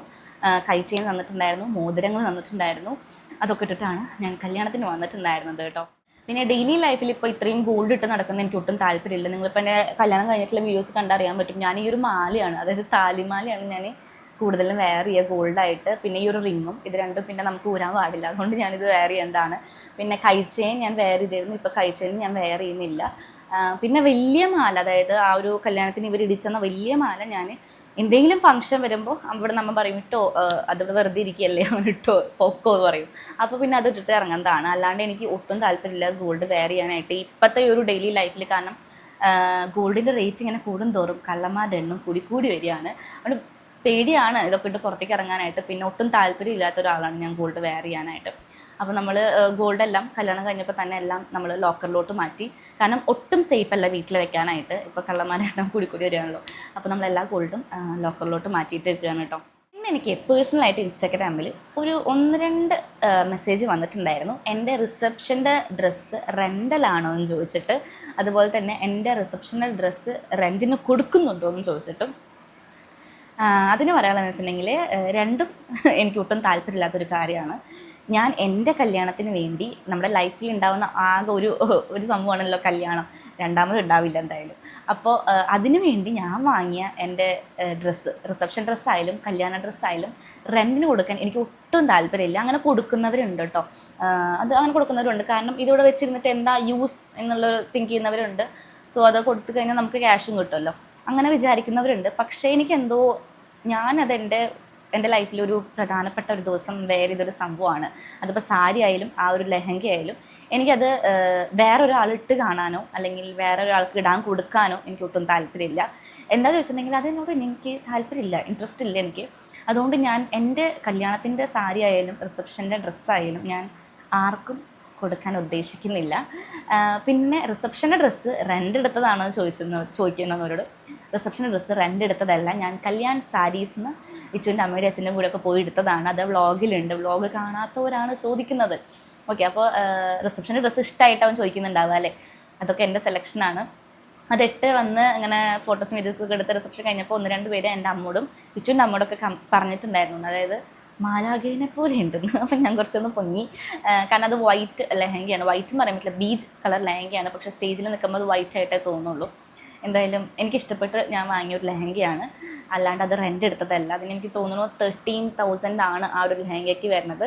കൈച്ചെയിൻ തന്നിട്ടുണ്ടായിരുന്നു, മോതിരങ്ങൾ തന്നിട്ടുണ്ടായിരുന്നു. അതൊക്കെ ഇട്ടിട്ടാണ് ഞാൻ കല്യാണത്തിന് വന്നിട്ടുണ്ടായിരുന്നത് കേട്ടോ. പിന്നെ ഡെയിലി ലൈഫിൽ ഇപ്പോൾ ഇത്രയും ഗോൾഡ് ഇട്ട് നടക്കുന്ന എനിക്ക് ഒട്ടും താല്പര്യമില്ല. നിങ്ങളിപ്പോൾ എൻ്റെ കല്യാണം കഴിഞ്ഞിട്ടുള്ള വീഡിയോസ് കണ്ടറിയാൻ പറ്റും, ഞാൻ ഈ ഒരു മാലയാണ്, അതായത് താലിമാലയാണ് ഞാൻ കൂടുതലും വെയർ ചെയ്യുക ഗോൾഡായിട്ട്. പിന്നെ ഈ ഒരു റിങ്ങും, ഇത് രണ്ടും പിന്നെ നമുക്ക് ഊരാൻ പാടില്ല, അതുകൊണ്ട് ഞാനിത് വെയർ ചെയ്യേണ്ടതാണ്. പിന്നെ കൈച്ചെയിൻ ഞാൻ വെയർ ചെയ്തിരുന്നു, ഇപ്പോൾ കൈച്ചെയിൻ ഞാൻ വെയർ ചെയ്യുന്നില്ല. പിന്നെ വലിയ മാല, അതായത് ആ ഒരു കല്യാണത്തിന് ഇവർ ഇടിച്ചെന്ന വലിയ മാല ഞാൻ എന്തെങ്കിലും ഫംഗ്ഷൻ വരുമ്പോൾ അവിടെ നമ്മൾ പറയും ഇട്ടോ, അതവിടെ വെറുതെ ഇരിക്കുകയല്ലേ, അവൻ ഇട്ടോ പൊക്കോ എന്ന് പറയും, അപ്പോൾ പിന്നെ അത് ഇട്ടിട്ട് ഇറങ്ങുന്നതാണ്. അല്ലാണ്ട് എനിക്ക് ഒട്ടും താല്പര്യമില്ല ഗോൾഡ് വെയർ ചെയ്യാനായിട്ട് ഇപ്പോഴത്തെ ഒരു ഡെയിലി ലൈഫിൽ. കാരണം ഗോൾഡിൻ്റെ റേറ്റ് ഇങ്ങനെ കൂടും തോറും കള്ളന്മാരുടെ എണ്ണം കൂടി വരികയാണ്. അതുകൊണ്ട് പേടിയാണ് ഇതൊക്കെ ഇട്ട് പുറത്തേക്ക് ഇറങ്ങാനായിട്ട്. പിന്നെ ഒട്ടും താല്പര്യം ഇല്ലാത്ത ഒരാളാണ് ഞാൻ ഗോൾഡ് വെയർ ചെയ്യാനായിട്ട്. അപ്പോൾ നമ്മൾ ഗോൾഡെല്ലാം കല്യാണം കഴിഞ്ഞപ്പോൾ തന്നെ എല്ലാം നമ്മൾ ലോക്കറിലോട്ട് മാറ്റി. കാരണം ഒട്ടും സേഫ് അല്ല വീട്ടിൽ വെക്കാനായിട്ട്, ഇപ്പോൾ കള്ളന്മാരുടെ എണ്ണം കൂടി വരികയാണല്ലോ. അപ്പോൾ നമ്മളെല്ലാ ഗോൾഡും ലോക്കറിലോട്ട് മാറ്റിയിട്ട് വെക്കുകയാണ് കേട്ടോ. പിന്നെ എനിക്ക് പേഴ്സണലായിട്ട് ഇൻസ്റ്റാഗ്രാമിൽ ഒരു 1-2 മെസ്സേജ് വന്നിട്ടുണ്ടായിരുന്നു, എൻ്റെ റിസപ്ഷൻ്റെ ഡ്രസ്സ് റെൻ്റലാണോ എന്ന് ചോദിച്ചിട്ട്, അതുപോലെ തന്നെ എൻ്റെ റിസപ്ഷൻ്റെ ഡ്രസ്സ് റെൻറ്റിന് കൊടുക്കുന്നുണ്ടോ എന്ന് ചോദിച്ചിട്ടും. അതിന് പറയാനുള്ളതെന്ന് വെച്ചിട്ടുണ്ടെങ്കിൽ രണ്ടും എനിക്ക് ഒട്ടും താല്പര്യമില്ലാത്തൊരു കാര്യമാണ്. ഞാൻ എൻ്റെ കല്യാണത്തിന് വേണ്ടി, നമ്മുടെ ലൈഫിൽ ഉണ്ടാകുന്ന ആകെ ഒരു സംഭവമാണല്ലോ കല്യാണം, രണ്ടാമത് ഉണ്ടാവില്ല എന്തായാലും. അപ്പോൾ അതിനു വേണ്ടി ഞാൻ വാങ്ങിയ എൻ്റെ ഡ്രസ്സ്, റിസപ്ഷൻ ഡ്രസ്സായാലും കല്യാണ ഡ്രസ്സായാലും റെൻറ്റിന് കൊടുക്കാൻ എനിക്ക് ഒട്ടും താല്പര്യമില്ല. അങ്ങനെ കൊടുക്കുന്നവരുണ്ട് കേട്ടോ, അത് അങ്ങനെ കൊടുക്കുന്നവരുണ്ട്. കാരണം ഇതിവിടെ വെച്ചിരുന്നിട്ട് എന്താ യൂസ് എന്നുള്ളൊരു തിങ്ക് ചെയ്യുന്നവരുണ്ട്. സോ അത് കൊടുത്തു കഴിഞ്ഞാൽ നമുക്ക് ക്യാഷും കിട്ടുമല്ലോ, അങ്ങനെ വിചാരിക്കുന്നവരുണ്ട്. പക്ഷേ എനിക്കെന്തോ ഞാനത് എൻ്റെ ലൈഫിലൊരു പ്രധാനപ്പെട്ട ഒരു ദിവസം വെയർ ചെയ്തൊരു സംഭവമാണ്. അതിപ്പോൾ സാരി ആയാലും ആ ഒരു ലെഹങ്ക ആയാലും എനിക്കത് വേറൊരാളിട്ട് കാണാനോ അല്ലെങ്കിൽ വേറൊരാൾക്ക് ഇടാൻ കൊടുക്കാനോ എനിക്ക് ഒട്ടും താല്പര്യമില്ല. എന്താണെന്ന് വെച്ചിട്ടുണ്ടെങ്കിൽ അതിനോട് എനിക്ക് താല്പര്യമില്ല, ഇൻട്രസ്റ്റ് ഇല്ല എനിക്ക്. അതുകൊണ്ട് ഞാൻ എൻ്റെ കല്യാണത്തിൻ്റെ സാരി ആയാലും റിസപ്ഷൻ്റെ ഡ്രസ്സായാലും ഞാൻ ആർക്കും കൊടുക്കാൻ ഉദ്ദേശിക്കുന്നില്ല. പിന്നെ റിസപ്ഷൻ്റെ ഡ്രസ്സ് റെൻ്റ് എടുത്തതാണോ ചോദിക്കുന്നവരോട്, റിസപ്ഷൻ ഡ്രസ്സ് റെൻ്റ് എടുത്തതല്ല, ഞാൻ കല്യാൺ സാരീസ് നിന്ന് വിച്ചുവിൻ്റെ അമ്മയുടെ അച്ഛൻ്റെ കൂടെ ഒക്കെ പോയി എടുത്തതാണ്. അത് വ്ളോഗിലുണ്ട്, വ്ളോഗ് കാണാത്തവരാണ് ചോദിക്കുന്നത്. ഓക്കെ, അപ്പോൾ റിസപ്ഷൻ്റെ ഡ്രസ്സ് ഇഷ്ടമായിട്ട് അവൻ ചോദിക്കുന്നുണ്ടാവുക അല്ലേ, അതൊക്കെ എൻ്റെ സെലക്ഷനാണ്. അതിട്ട് വന്ന് അങ്ങനെ ഫോട്ടോസും വീഡിയോസും ഒക്കെ എടുത്ത് റിസപ്ഷൻ കഴിഞ്ഞപ്പോൾ 1-2 പേര് എൻ്റെ അമ്മോടും വിച്ചുവിൻ്റെ അമ്മോടൊക്കെ പറഞ്ഞിട്ടുണ്ടായിരുന്നു, അതായത് മാലാഖേനെ പോലെ ഉണ്ടെന്ന്. അപ്പം ഞാൻ കുറച്ചൊന്ന് പൊങ്ങി, കാരണം അത് വൈറ്റ് ലെഹങ്കയാണ്, വൈറ്റ് എന്ന് പറയാൻ പറ്റില്ല, ബീച്ച് കളർ ലെഹങ്കയാണ്. പക്ഷേ സ്റ്റേജിൽ നിൽക്കുമ്പോൾ അത് വൈറ്റ് ആയിട്ടേ തോന്നുള്ളൂ. എന്തായാലും എനിക്കിഷ്ടപ്പെട്ട് ഞാൻ വാങ്ങിയൊരു ലെഹങ്കയാണ്, അല്ലാണ്ട് അത് റെൻ്റ് എടുത്തതല്ല. അതിനെനിക്ക് തോന്നുന്നു 13,000 ആണ് ആ ഒരു ലെഹങ്കയ്ക്ക് വരുന്നത്.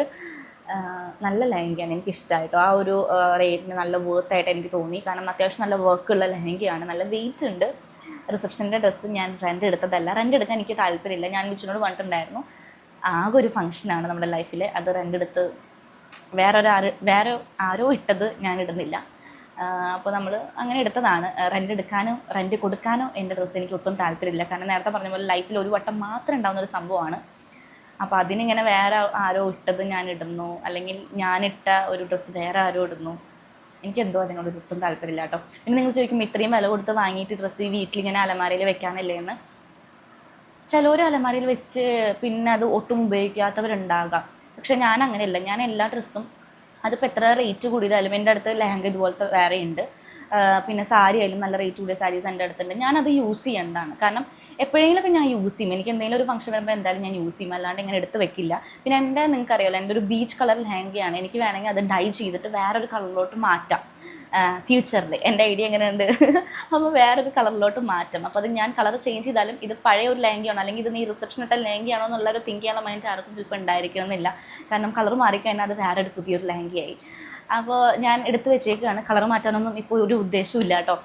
നല്ല ലെഹങ്കയാണ്, എനിക്കിഷ്ടമായിട്ടോ. ആ ഒരു റേറ്റിന് നല്ല വേർത്തായിട്ട് എനിക്ക് തോന്നി. കാരണം അത്യാവശ്യം നല്ല വർക്കുള്ള ലെഹങ്കയാണ്, നല്ല വെയിറ്റ് ഉണ്ട്. റിസപ്ഷൻ്റെ ഡ്രസ്സ് ഞാൻ റെൻ്റ് എടുത്തതല്ല, റെൻ്റ് എടുക്കാൻ എനിക്ക് താല്പര്യമില്ല. ഞാൻ വിച്ചുവിനോട് പറഞ്ഞിട്ടുണ്ടായിരുന്നു, ആകെ ഒരു ഫംഗ്ഷനാണ് നമ്മുടെ ലൈഫിൽ, അത് റെൻ്റ് എടുത്ത് വേറെ ആരോ ഇട്ടത് ഞാൻ ഇടുന്നില്ല. അപ്പോൾ നമ്മൾ അങ്ങനെ എടുത്തതാണ്. റെൻ്റ് എടുക്കാനോ റെൻ്റ് കൊടുക്കാനോ എൻ്റെ ഡ്രസ്സ് എനിക്ക് ഒട്ടും താല്പര്യമില്ല. കാരണം നേരത്തെ പറഞ്ഞ പോലെ ലൈഫിൽ ഒരു വട്ടം മാത്രം ഉണ്ടാകുന്നൊരു സംഭവമാണ്. അപ്പോൾ അതിനിങ്ങനെ വേറെ ആരോ ഇട്ടത് ഞാൻ ഇടുന്നു, അല്ലെങ്കിൽ ഞാനിട്ട ഒരു ഡ്രസ്സ് വേറെ ആരോ ഇടുന്നു, എനിക്കെന്തോ അതിനോട് ഒട്ടും താല്പര്യമില്ല കേട്ടോ. പിന്നെ നിങ്ങൾ ചോദിക്കും ഇത്രയും വില കൊടുത്ത് വാങ്ങിയിട്ട് ഡ്രസ്സ് വീട്ടിലിങ്ങനെ അലമാരയിൽ വെക്കാനല്ലേ എന്ന്. ചിലവർ അലമാരയിൽ വെച്ച് പിന്നെ അത് ഒട്ടും ഉപയോഗിക്കാത്തവരുണ്ടാകാം. പക്ഷെ ഞാൻ അങ്ങനെയല്ല, ഞാൻ എല്ലാ ഡ്രസ്സും അതിപ്പോൾ എത്ര റേറ്റ് കൂടിയതായാലും, എൻ്റെ അടുത്ത് ലെഹങ്ക ഇതുപോലത്തെ വേറെ ഉണ്ട്, പിന്നെ സാരി ആയാലും നല്ല റേറ്റ് കൂടിയ സാരീസ് എൻ്റെ അടുത്തുണ്ട്, ഞാനത് യൂസ് ചെയ്യേണ്ടതാണ്. കാരണം എപ്പോഴെങ്കിലുമൊക്കെ ഞാൻ യൂസ് ചെയ്യും, എനിക്ക് എന്തെങ്കിലും ഒരു ഫംഗ്ഷൻ വരുമ്പോൾ എന്തായാലും ഞാൻ യൂസ് ചെയ്യും, അല്ലാണ്ട് ഇങ്ങനെ എടുത്ത് വെക്കില്ല. പിന്നെ നിങ്ങൾക്കറിയാമല്ലോ, എൻ്റെ ഒരു ബീച്ച് കളർ ലെഹങ്കയാണ്, എനിക്ക് വേണമെങ്കിൽ അത് ഡൈ ചെയ്തിട്ട് വേറൊരു കളറിലോട്ട് മാറ്റാം. ഫ്യൂച്ചറിൽ എൻ്റെ ഐഡിയ എങ്ങനെയുണ്ട് അപ്പോൾ വേറൊരു കളറിലോട്ട് മാറ്റും. അപ്പോൾ അത് ഞാൻ കളർ ചേഞ്ച് ചെയ്താലും ഇത് പഴയ ഒരു ലെഹങ്കയാണോ അല്ലെങ്കിൽ ഇത് നീ റിസപ്ഷൻ ഇട്ട ലെഹങ്കയാണോ എന്നുള്ളൊരു തിങ്ക് ചെയ്യാനുള്ള മൈൻഡ് ആർക്കും ചിലപ്പോൾ ഉണ്ടായിരിക്കണമെന്നില്ല. കാരണം കളർ മാറിക്കഴിഞ്ഞാൽ അത് വേറെ ഒരു പുതിയൊരു ലെഹങ്കയായി. അപ്പോൾ ഞാൻ എടുത്ത് വെച്ചേക്കാണ്. കളർ മാറ്റാനൊന്നും ഇപ്പോൾ ഒരു ഉദ്ദേശവും ഇല്ല കേട്ടോ.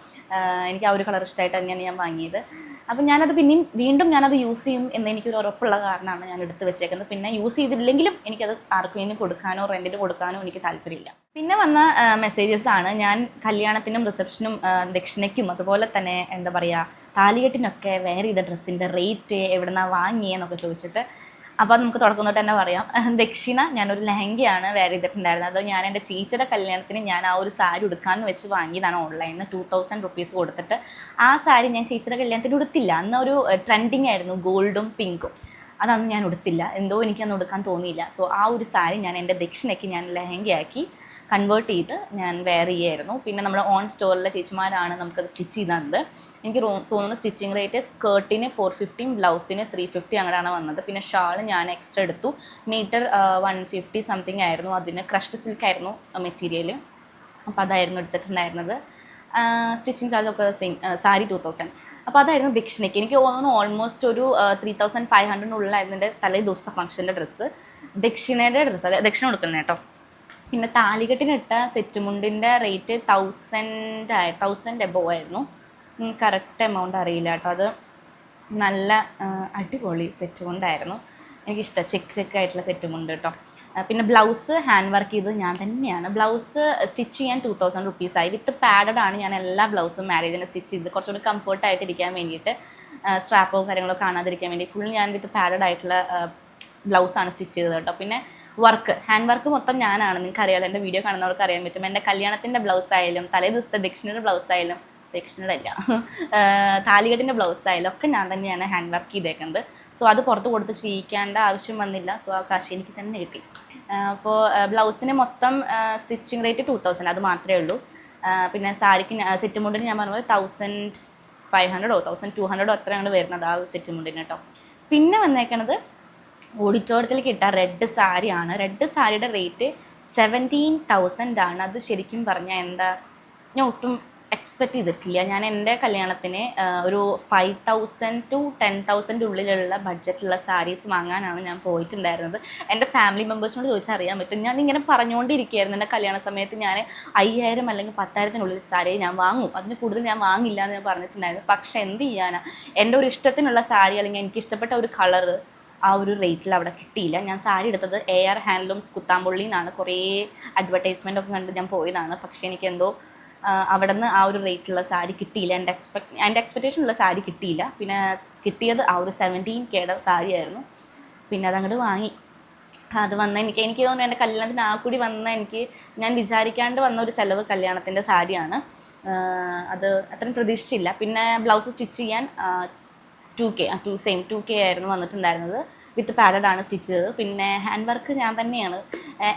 എനിക്ക് ആ ഒരു കളർ ഇഷ്ടമായിട്ട് തന്നെയാണ് ഞാൻ വാങ്ങിയത്. അപ്പം ഞാനത് പിന്നെയും വീണ്ടും ഞാനത് യൂസ് ചെയ്യും എന്ന് എനിക്കൊരു ഉറപ്പുള്ള കാരണമാണ് ഞാൻ എടുത്ത് വെച്ചേക്കുന്നത്. പിന്നെ യൂസ് ചെയ്തില്ലെങ്കിലും എനിക്കത് ആർക്കും കൊടുക്കാനോ റെൻറ്റിന് കൊടുക്കാനോ എനിക്ക് താല്പര്യമില്ല. പിന്നെ വന്ന മെസ്സേജസ് ആണ് ഞാൻ കല്യാണത്തിനും റിസപ്ഷനും ദക്ഷിണയ്ക്കും അതുപോലെ തന്നെ എന്താ പറയുക താലികെട്ടിനൊക്കെ വെയർ ചെയ്ത ഡ്രസ്സിൻ്റെ റേറ്റ് എവിടെ നിന്നാണ് വാങ്ങിയെന്നൊക്കെ ചോദിച്ചിട്ട്. അപ്പോൾ അത് നമുക്ക് തുടക്കം തൊട്ട് തന്നെ പറയാം. ദക്ഷിണ ഞാനൊരു ലെഹങ്കയാണ് വെയർ ചെയ്തിട്ടുണ്ടായിരുന്നത്. അത് ഞാൻ എൻ്റെ ചേച്ചിയുടെ കല്യാണത്തിന് ഞാൻ ആ ഒരു സാരി ഉടുക്കാമെന്ന് വെച്ച് വാങ്ങിയതാണ് ഓൺലൈനിൽ നിന്ന് 2000 റുപ്പീസ് കൊടുത്തിട്ട്. ആ സാരി ഞാൻ ചേച്ചിയുടെ കല്യാണത്തിന് ഉടുത്തില്ല. അന്ന് ഒരു ട്രെൻഡിങ് ആയിരുന്നു ഗോൾഡും പിങ്കും. അതന്ന് ഞാൻ ഉടുത്തില്ല, എന്തോ എനിക്കന്ന് ഉടുക്കാൻ തോന്നിയില്ല. സോ ആ ഒരു സാരി ഞാൻ എൻ്റെ ദക്ഷിണയ്ക്ക് ഞാൻ ലെഹങ്കയാക്കി കൺവേർട്ട് ചെയ്ത് ഞാൻ വെയർ ചെയ്യായിരുന്നു. പിന്നെ നമ്മുടെ ഓൺ സ്റ്റോറിലെ ചേച്ചിമാരാണ് നമുക്കത് സ്റ്റിച്ച് ചെയ്തത്. എനിക്ക് തോന്നുന്നു സ്റ്റിച്ചിങ് റേറ്റ് സ്കേർട്ടിന് 450, ബ്ലൗസിന് 350 അങ്ങനെയാണ് വന്നത്. പിന്നെ ഷാൾ ഞാൻ എക്സ്ട്രാ എടുത്തു. മീറ്റർ 150 സംതിങ് ആയിരുന്നു. അതിന് ക്രഷ്ഡ് സിൽക്ക് ആയിരുന്നു മെറ്റീരിയൽ. അപ്പോൾ അതായിരുന്നു എടുത്തിട്ടുണ്ടായിരുന്നത്. സ്റ്റിച്ചിങ് ചാർജൊക്കെ സെയിം. സാരി 2000. അപ്പോൾ അതായിരുന്നു ദക്ഷിണയ്ക്ക്. എനിക്ക് തോന്നുന്നു ഓൾമോസ്റ്റ് ഒരു 3500 എൻ്റെ തലേ ദിവസത്തെ ഫംഗ്ഷൻ്റെ ഡ്രസ്സ്. ദക്ഷിണയുടെ ഡ്രസ്സ്, അതെ ദക്ഷിണ കൊടുക്കുന്നത് കേട്ടോ. പിന്നെ താലികെട്ടിനിട്ട സെറ്റ് മുണ്ടിൻ്റെ റേറ്റ് 1000 എബോവ് ആയിരുന്നു. കറക്റ്റ് എമൗണ്ട് അറിയില്ല കേട്ടോ. അത് നല്ല അടിപൊളി സെറ്റ് മുണ്ടായിരുന്നു. എനിക്കിഷ്ടം ചെക്ക് ആയിട്ടുള്ള സെറ്റ് മുണ്ട് കേട്ടോ. പിന്നെ ബ്ലൗസ് ഹാൻഡ് വർക്ക് ചെയ്ത് ഞാൻ തന്നെയാണ്. ബ്ലൗസ് സ്റ്റിച്ച് ചെയ്യാൻ 2000 റുപ്പീസായി. വിത്ത് പാഡഡ് ആണ് ഞാൻ എല്ലാ ബ്ലൗസും മാരേജിന് സ്റ്റിച്ച് ചെയ്ത് കുറച്ചുകൂടി കംഫർട്ടായിട്ടിരിക്കാൻ വേണ്ടിയിട്ട്, സ്ട്രാപ്പോ കാര്യങ്ങളോ കാണാതിരിക്കാൻ വേണ്ടി ഫുൾ ഞാൻ വിത്ത് പാഡഡ് ആയിട്ടുള്ള ബ്ലൗസാണ് സ്റ്റിച്ച് ചെയ്തത് കേട്ടോ. പിന്നെ വർക്ക്, ഹാൻഡ് വർക്ക് മൊത്തം ഞാനാണ്. നിങ്ങൾക്ക് അറിയാമല്ലോ, എൻ്റെ വീഡിയോ കാണുന്നവർക്ക് അറിയാൻ പറ്റും. എൻ്റെ കല്യാണത്തിൻ്റെ ബ്ലൗസ് ആയാലും തലേ ദിവസത്തെ ദക്ഷിണയുടെ ബ്ലൗസ് ആയാലും, ദക്ഷിണയുടെ അല്ല താലികെട്ടിൻ്റെ ബ്ലൗസ് ആയാലും ഒക്കെ ഞാൻ തന്നെയാണ് ഹാൻഡ് വർക്ക് ചെയ്തേക്കുന്നത്. സോ അത് പുറത്ത് കൊടുത്ത് ചെയ്യിക്കേണ്ട ആവശ്യം വന്നില്ല. സോ ആ കാശ് എനിക്ക് തന്നെ കിട്ടി. അപ്പോൾ ബ്ലൗസിന് മൊത്തം സ്റ്റിച്ചിങ് റേറ്റ് 2000, അത് മാത്രമേ ഉള്ളൂ. പിന്നെ സാരിക്ക് സെറ്റ് മുണ്ടിന് ഞാൻ പറഞ്ഞത് 1500 1200 അത്രയാണ് വരുന്നത് ആ ഒരു സെറ്റ് മുണ്ടിന് കേട്ടോ. പിന്നെ വന്നേക്കണത് ഓഡിറ്റോറിയത്തിലേക്ക് ഇട്ട റെഡ് സാരിയാണ്. റെഡ് സാരിയുടെ റേറ്റ് 17,000 ആണ്. അത് ശരിക്കും പറഞ്ഞാൽ എന്താ, ഞാൻ ഒട്ടും എക്സ്പെക്റ്റ് ചെയ്തിട്ടില്ല. ഞാൻ എൻ്റെ കല്യാണത്തിന് ഒരു 5000 to 10,000 ഉള്ളിലുള്ള ബഡ്ജറ്റിലുള്ള സാരീസ് വാങ്ങാനാണ് ഞാൻ പോയിട്ടുണ്ടായിരുന്നത്. എൻ്റെ ഫാമിലി മെമ്പേഴ്സിനോട് ചോദിച്ചാൽ അറിയാൻ പറ്റും. ഞാൻ ഇങ്ങനെ പറഞ്ഞുകൊണ്ടിരിക്കുകയായിരുന്നു എൻ്റെ കല്യാണ സമയത്ത് ഞാൻ 5000 അല്ലെങ്കിൽ 10,000 സാരി ഞാൻ വാങ്ങും, അതിന് കൂടുതൽ ഞാൻ വാങ്ങില്ല എന്ന് ഞാൻ പറഞ്ഞിട്ടുണ്ടായിരുന്നു. പക്ഷേ എന്ത് ചെയ്യാനാണ്, എൻ്റെ ഒരു ഇഷ്ടത്തിനുള്ള സാരി അല്ലെങ്കിൽ എനിക്ക് ഇഷ്ടപ്പെട്ട ഒരു കളറ് ആ ഒരു റേറ്റിൽ അവിടെ കിട്ടിയില്ല. ഞാൻ സാരി എടുത്തത് AR ഹാൻഡ്ലൂംസ് കുത്താമ്പുള്ളിയിൽ നിന്നാണ്. കുറേ അഡ്വർടൈസ്മെൻ്റ് ഒക്കെ കണ്ട് ഞാൻ പോയതാണ്. പക്ഷേ എനിക്കെന്തോ അവിടെ നിന്ന് ആ ഒരു റേറ്റിലുള്ള സാരി കിട്ടിയില്ല. എൻ്റെ എക്സ്പെക്റ്റേഷനുള്ള സാരി കിട്ടിയില്ല. പിന്നെ കിട്ടിയത് ആ ഒരു 17K സാരി ആയിരുന്നു. പിന്നെ അതങ്ങോട്ട് വാങ്ങി. അത് വന്ന എനിക്ക് തോന്നുന്നു എൻ്റെ കല്യാണത്തിന് ആ കൂടി വന്ന ഞാൻ വിചാരിക്കാണ്ട് വന്ന ഒരു ചിലവ് കല്യാണത്തിൻ്റെ സാരിയാണ്. അത് അത്രയും പ്രതീക്ഷിച്ചില്ല. പിന്നെ ബ്ലൗസ് സ്റ്റിച്ച് ചെയ്യാൻ 2K ആയിരുന്നു വന്നിട്ടുണ്ടായിരുന്നത്. വിത്ത് പാഡഡ് ആണ് സ്റ്റിച്ച് ചെയ്തത്. പിന്നെ ഹാൻഡ് വർക്ക് ഞാൻ തന്നെയാണ്.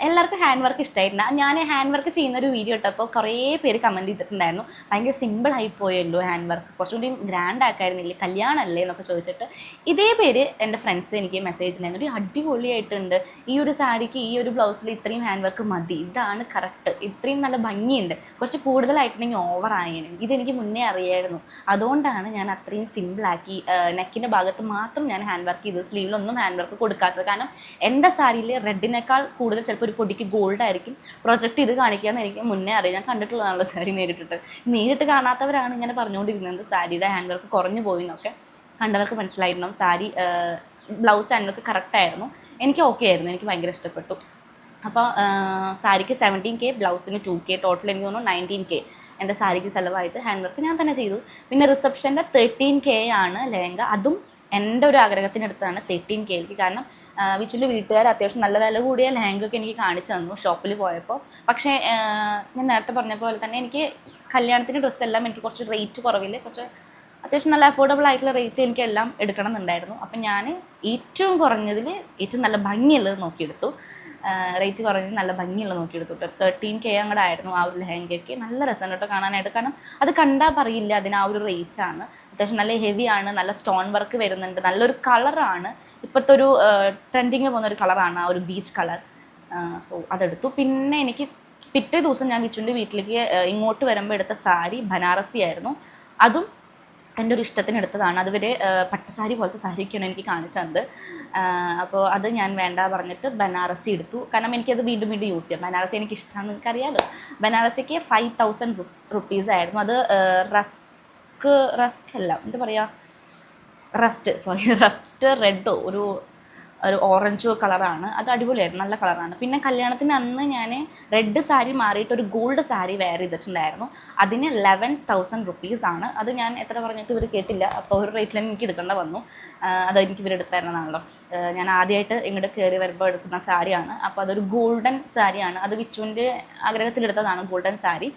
എല്ലാവർക്കും ഹാൻഡ് വർക്ക് ഇഷ്ടമായിട്ടുണ്ട്. ഞാൻ ഹാൻഡ് വർക്ക് ചെയ്യുന്നൊരു വീഡിയോ ഇട്ടപ്പോൾ കുറേ പേര് കമൻറ്റ് ചെയ്തിട്ടുണ്ടായിരുന്നു, ഭയങ്കര സിമ്പിളായി പോയല്ലോ ഹാൻഡ് വർക്ക്, കുറച്ചുകൂടി ഗ്രാൻഡ് ആക്കായിരുന്നില്ലേ, കല്യാണമല്ലേ എന്നൊക്കെ ചോദിച്ചിട്ട്. ഇതേ പേര് എൻ്റെ ഫ്രണ്ട്സ് എനിക്ക് മെസ്സേജ് ഉണ്ടായിരുന്നു, ഒരു അടിപൊളിയായിട്ടുണ്ട്, ഈ ഒരു സാരിക്ക് ഈ ഒരു ബ്ലൗസിൽ ഇത്രയും ഹാൻഡ് വർക്ക് മതി, ഇതാണ് കറക്റ്റ്, ഇത്രയും നല്ല ഭംഗിയുണ്ട്, കുറച്ച് കൂടുതലായിട്ടുണ്ടെങ്കിൽ ഓവറായേനെ, ഇതെനിക്ക് മുന്നേ അറിയായിരുന്നു, അതുകൊണ്ടാണ് ഞാൻ അത്രയും സിമ്പിളാക്കി നെക്കിൻ്റെ ഭാഗത്ത് മാത്രം ഞാൻ ഹാൻഡ് വർക്ക് ചെയ്തത്, സ്ലീവിലൊന്നും ഹാൻഡ് വർക്ക് കൊടുക്കാത്തത്. കാരണം എൻ്റെ സാരിയിൽ റെഡിനേക്കാൾ കൂടുതൽ ചിലപ്പോൾ ഒരു പൊടിക്ക് ഗോൾഡ് ആയിരിക്കും പ്രൊജക്റ്റ് ചെയ്ത് കാണിക്കാമെന്ന് എനിക്ക് മുന്നേ അറിയാം. ഞാൻ കണ്ടിട്ടുള്ളതാണല്ലോ സാരി നേരിട്ട് കാണാത്തവരാണ് ഇങ്ങനെ പറഞ്ഞുകൊണ്ടിരുന്നത് സാരിയുടെ ഹാൻഡ് വർക്ക് കുറഞ്ഞു പോയി എന്നൊക്കെ. കണ്ടവർക്ക് മനസ്സിലായിട്ടുണ്ടാവും. സാരി ബ്ലൗസ് ഹാൻഡ് വർക്ക് കറക്റ്റായിരുന്നു, എനിക്ക് ഓക്കെ ആയിരുന്നു, എനിക്ക് ഭയങ്കര ഇഷ്ടപ്പെട്ടു. അപ്പോൾ സാരിക്ക് 17K, ബ്ലൗസിന് 2K, ടോട്ടൽ എനിക്ക് തോന്നുന്നു 19K എൻ്റെ സാരിക്ക് ചിലവായിട്ട്. ഹാൻഡ് വർക്ക് ഞാൻ തന്നെ ചെയ്തു. പിന്നെ റിസപ്ഷൻ്റെ 13K ആണ് ലെഹങ്ക. അതും എൻ്റെ ഒരു ആഗ്രഹത്തിനടുത്താണ് 13Kക്ക്. കാരണം വിച്ചുവിൻ്റെ വീട്ടുകാർ അത്യാവശ്യം നല്ല വില കൂടിയ ലെഹങ്കയൊക്കെ എനിക്ക് കാണിച്ചു തന്നു ഷോപ്പിൽ പോയപ്പോൾ. പക്ഷേ ഞാൻ നേരത്തെ പറഞ്ഞ പോലെ തന്നെ എനിക്ക് കല്യാണത്തിൻ്റെ ഡ്രസ്സെല്ലാം എനിക്ക് കുറച്ച് റേറ്റ് കുറവിൽ, കുറച്ച് അത്യാവശ്യം നല്ല അഫോർഡബിൾ ആയിട്ടുള്ള റേറ്റ് എനിക്കെല്ലാം എടുക്കണം എന്നുണ്ടായിരുന്നു. അപ്പം ഞാൻ ഏറ്റവും കുറഞ്ഞതിൽ ഏറ്റവും നല്ല ഭംഗിയുള്ളത് നോക്കിയെടുത്തു. റേറ്റ് കുറഞ്ഞത് നല്ല ഭംഗിയുള്ളത് നോക്കിയെടുത്തു. 13K അങ്ങോട്ട് ആയിരുന്നു ആ ഒരു ലെഹങ്കയ്ക്ക്. നല്ല രസമുണ്ട് കേട്ടോ കാണാനായിട്ട്. കാരണം അത് കണ്ടാൽ പറയില്ല അതിന് ആ ഒരു റേറ്റാണ്. അത്യാവശ്യം നല്ല ഹെവിയാണ്, നല്ല സ്റ്റോൺ വർക്ക് വരുന്നുണ്ട്, നല്ലൊരു കളറാണ്, ഇപ്പോഴത്തെ ഒരു ട്രെൻഡിങ് പോകുന്ന ഒരു കളറാണ് ആ ഒരു ബീച്ച് കളർ. സോ അതെടുത്തു. പിന്നെ എനിക്ക് പിറ്റേ ദിവസം ഞാൻ വിച്ചുൻ്റെ വീട്ടിലേക്ക് ഇങ്ങോട്ട് വരുമ്പോൾ എടുത്ത സാരി ബനാറസി ആയിരുന്നു. അതും എൻ്റെ ഒരു ഇഷ്ടത്തിന് എടുത്തതാണ്. അതുവരെ പട്ടുസാരി പോലത്തെ സാരിയൊക്കെയാണ് എനിക്ക് കാണിച്ചു തന്നത്. അപ്പോൾ അത് ഞാൻ വേണ്ട പറഞ്ഞിട്ട് ബനാറസി എടുത്തു. കാരണം എനിക്കത് വീണ്ടും വീണ്ടും യൂസ് ചെയ്യാം. ബനാറസി എനിക്ക് ഇഷ്ടമാണ്, നിങ്ങൾക്കറിയാമല്ലോ. ബനാറസിക്ക് 5000 റുപ്പീസ് ആയിരുന്നു. അത് റസ്ക് അല്ല, എന്താ പറയുക, റസ്റ്റ് റെഡോ ഒരു ഓറഞ്ചോ കളറാണ്. അത് അടിപൊളിയായിരുന്നു, നല്ല കളറാണ്. പിന്നെ കല്യാണത്തിന് അന്ന് ഞാൻ റെഡ് സാരി മാറിയിട്ട് ഒരു ഗോൾഡ് സാരി വെയർ ചെയ്തിട്ടുണ്ടായിരുന്നു. അതിന് 11,000 റുപ്പീസാണ്. അത് ഞാൻ എത്ര പറഞ്ഞിട്ട് ഇവർ കേട്ടില്ല. അപ്പോൾ ഒരു റേറ്റിൽ എനിക്ക് എടുക്കേണ്ട വന്നു. അതെനിക്ക് ഇവർ എടുത്തായിരുന്നതാണല്ലോ. ഞാൻ ആദ്യമായിട്ട് ഇങ്ങോട്ട് കയറി വരുമ്പോൾ എടുക്കുന്ന സാരിയാണ്. അപ്പോൾ അതൊരു ഗോൾഡൻ സാരിയാണ്. അത് വിച്ചുവിൻ്റെ ആഗ്രഹത്തിലെടുത്തതാണ് ഗോൾഡൻ സാരി.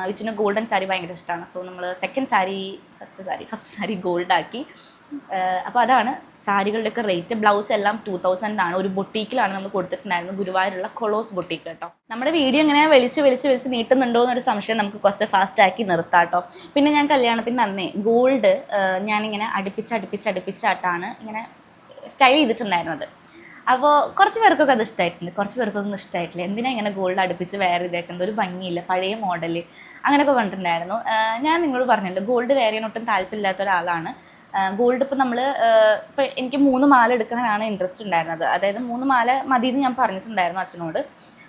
വിച്ചുവിന് ഗോൾഡൻ സാരി ഭയങ്കര ഇഷ്ടമാണ്. സോ നമ്മൾ ഫസ്റ്റ് സാരി ഗോൾഡാക്കി. അപ്പോൾ അതാണ് സാരികളുടെയൊക്കെ റേറ്റ്. ബ്ലൗസ് എല്ലാം 2000 ആണ്. ഒരു ബൊട്ടീക്കിലാണ് നമ്മൾ കൊടുത്തിട്ടുണ്ടായിരുന്നു, ഗുരുവായൂരുള്ള കൊളോസ് ബൊട്ടീക്ക് കേട്ടോ. നമ്മുടെ വീഡിയോ ഇങ്ങനെ വലിച്ച് നീട്ടുന്നുണ്ടോ എന്നൊരു സംശയം നമുക്ക് കുറച്ച് ഫാസ്റ്റാക്കി നിർത്താം കേട്ടോ. പിന്നെ ഞാൻ കല്യാണത്തിൻ്റെ അന്നേ ഗോൾഡ് ഞാനിങ്ങനെ അടുപ്പിച്ചായിട്ടാണ് ഇങ്ങനെ സ്റ്റൈൽ ചെയ്തിട്ടുണ്ടായിരുന്നത്. അപ്പോൾ കുറച്ച് പേർക്കൊക്കെ അത് ഇഷ്ടമായിട്ടുണ്ട്, കുറച്ച് പേർക്കൊന്നും ഇഷ്ടമായിട്ടില്ല. എന്തിനാ ഇങ്ങനെ ഗോൾഡ് അടുപ്പിച്ച് വേറെ ഇതേക്കുന്നത്, ഒരു ഭംഗിയില്ല, പഴയ മോഡൽ അങ്ങനെയൊക്കെ പറഞ്ഞിട്ടുണ്ടായിരുന്നു. ഞാൻ നിങ്ങളോട് പറഞ്ഞല്ലോ, ഗോൾഡ് വേറെ ചെയ്യാൻ ഒട്ടും താല്പര്യമില്ലാത്ത ഒരാളാണ്. ഗോൾഡ് ഇപ്പോൾ ഇപ്പോൾ എനിക്ക് 3 മാല എടുക്കാനാണ് ഇൻട്രസ്റ്റ് ഉണ്ടായിരുന്നത്. അതായത് 3 മാല മതിയെന്ന് ഞാൻ പറഞ്ഞിട്ടുണ്ടായിരുന്നു അച്ഛനോട്.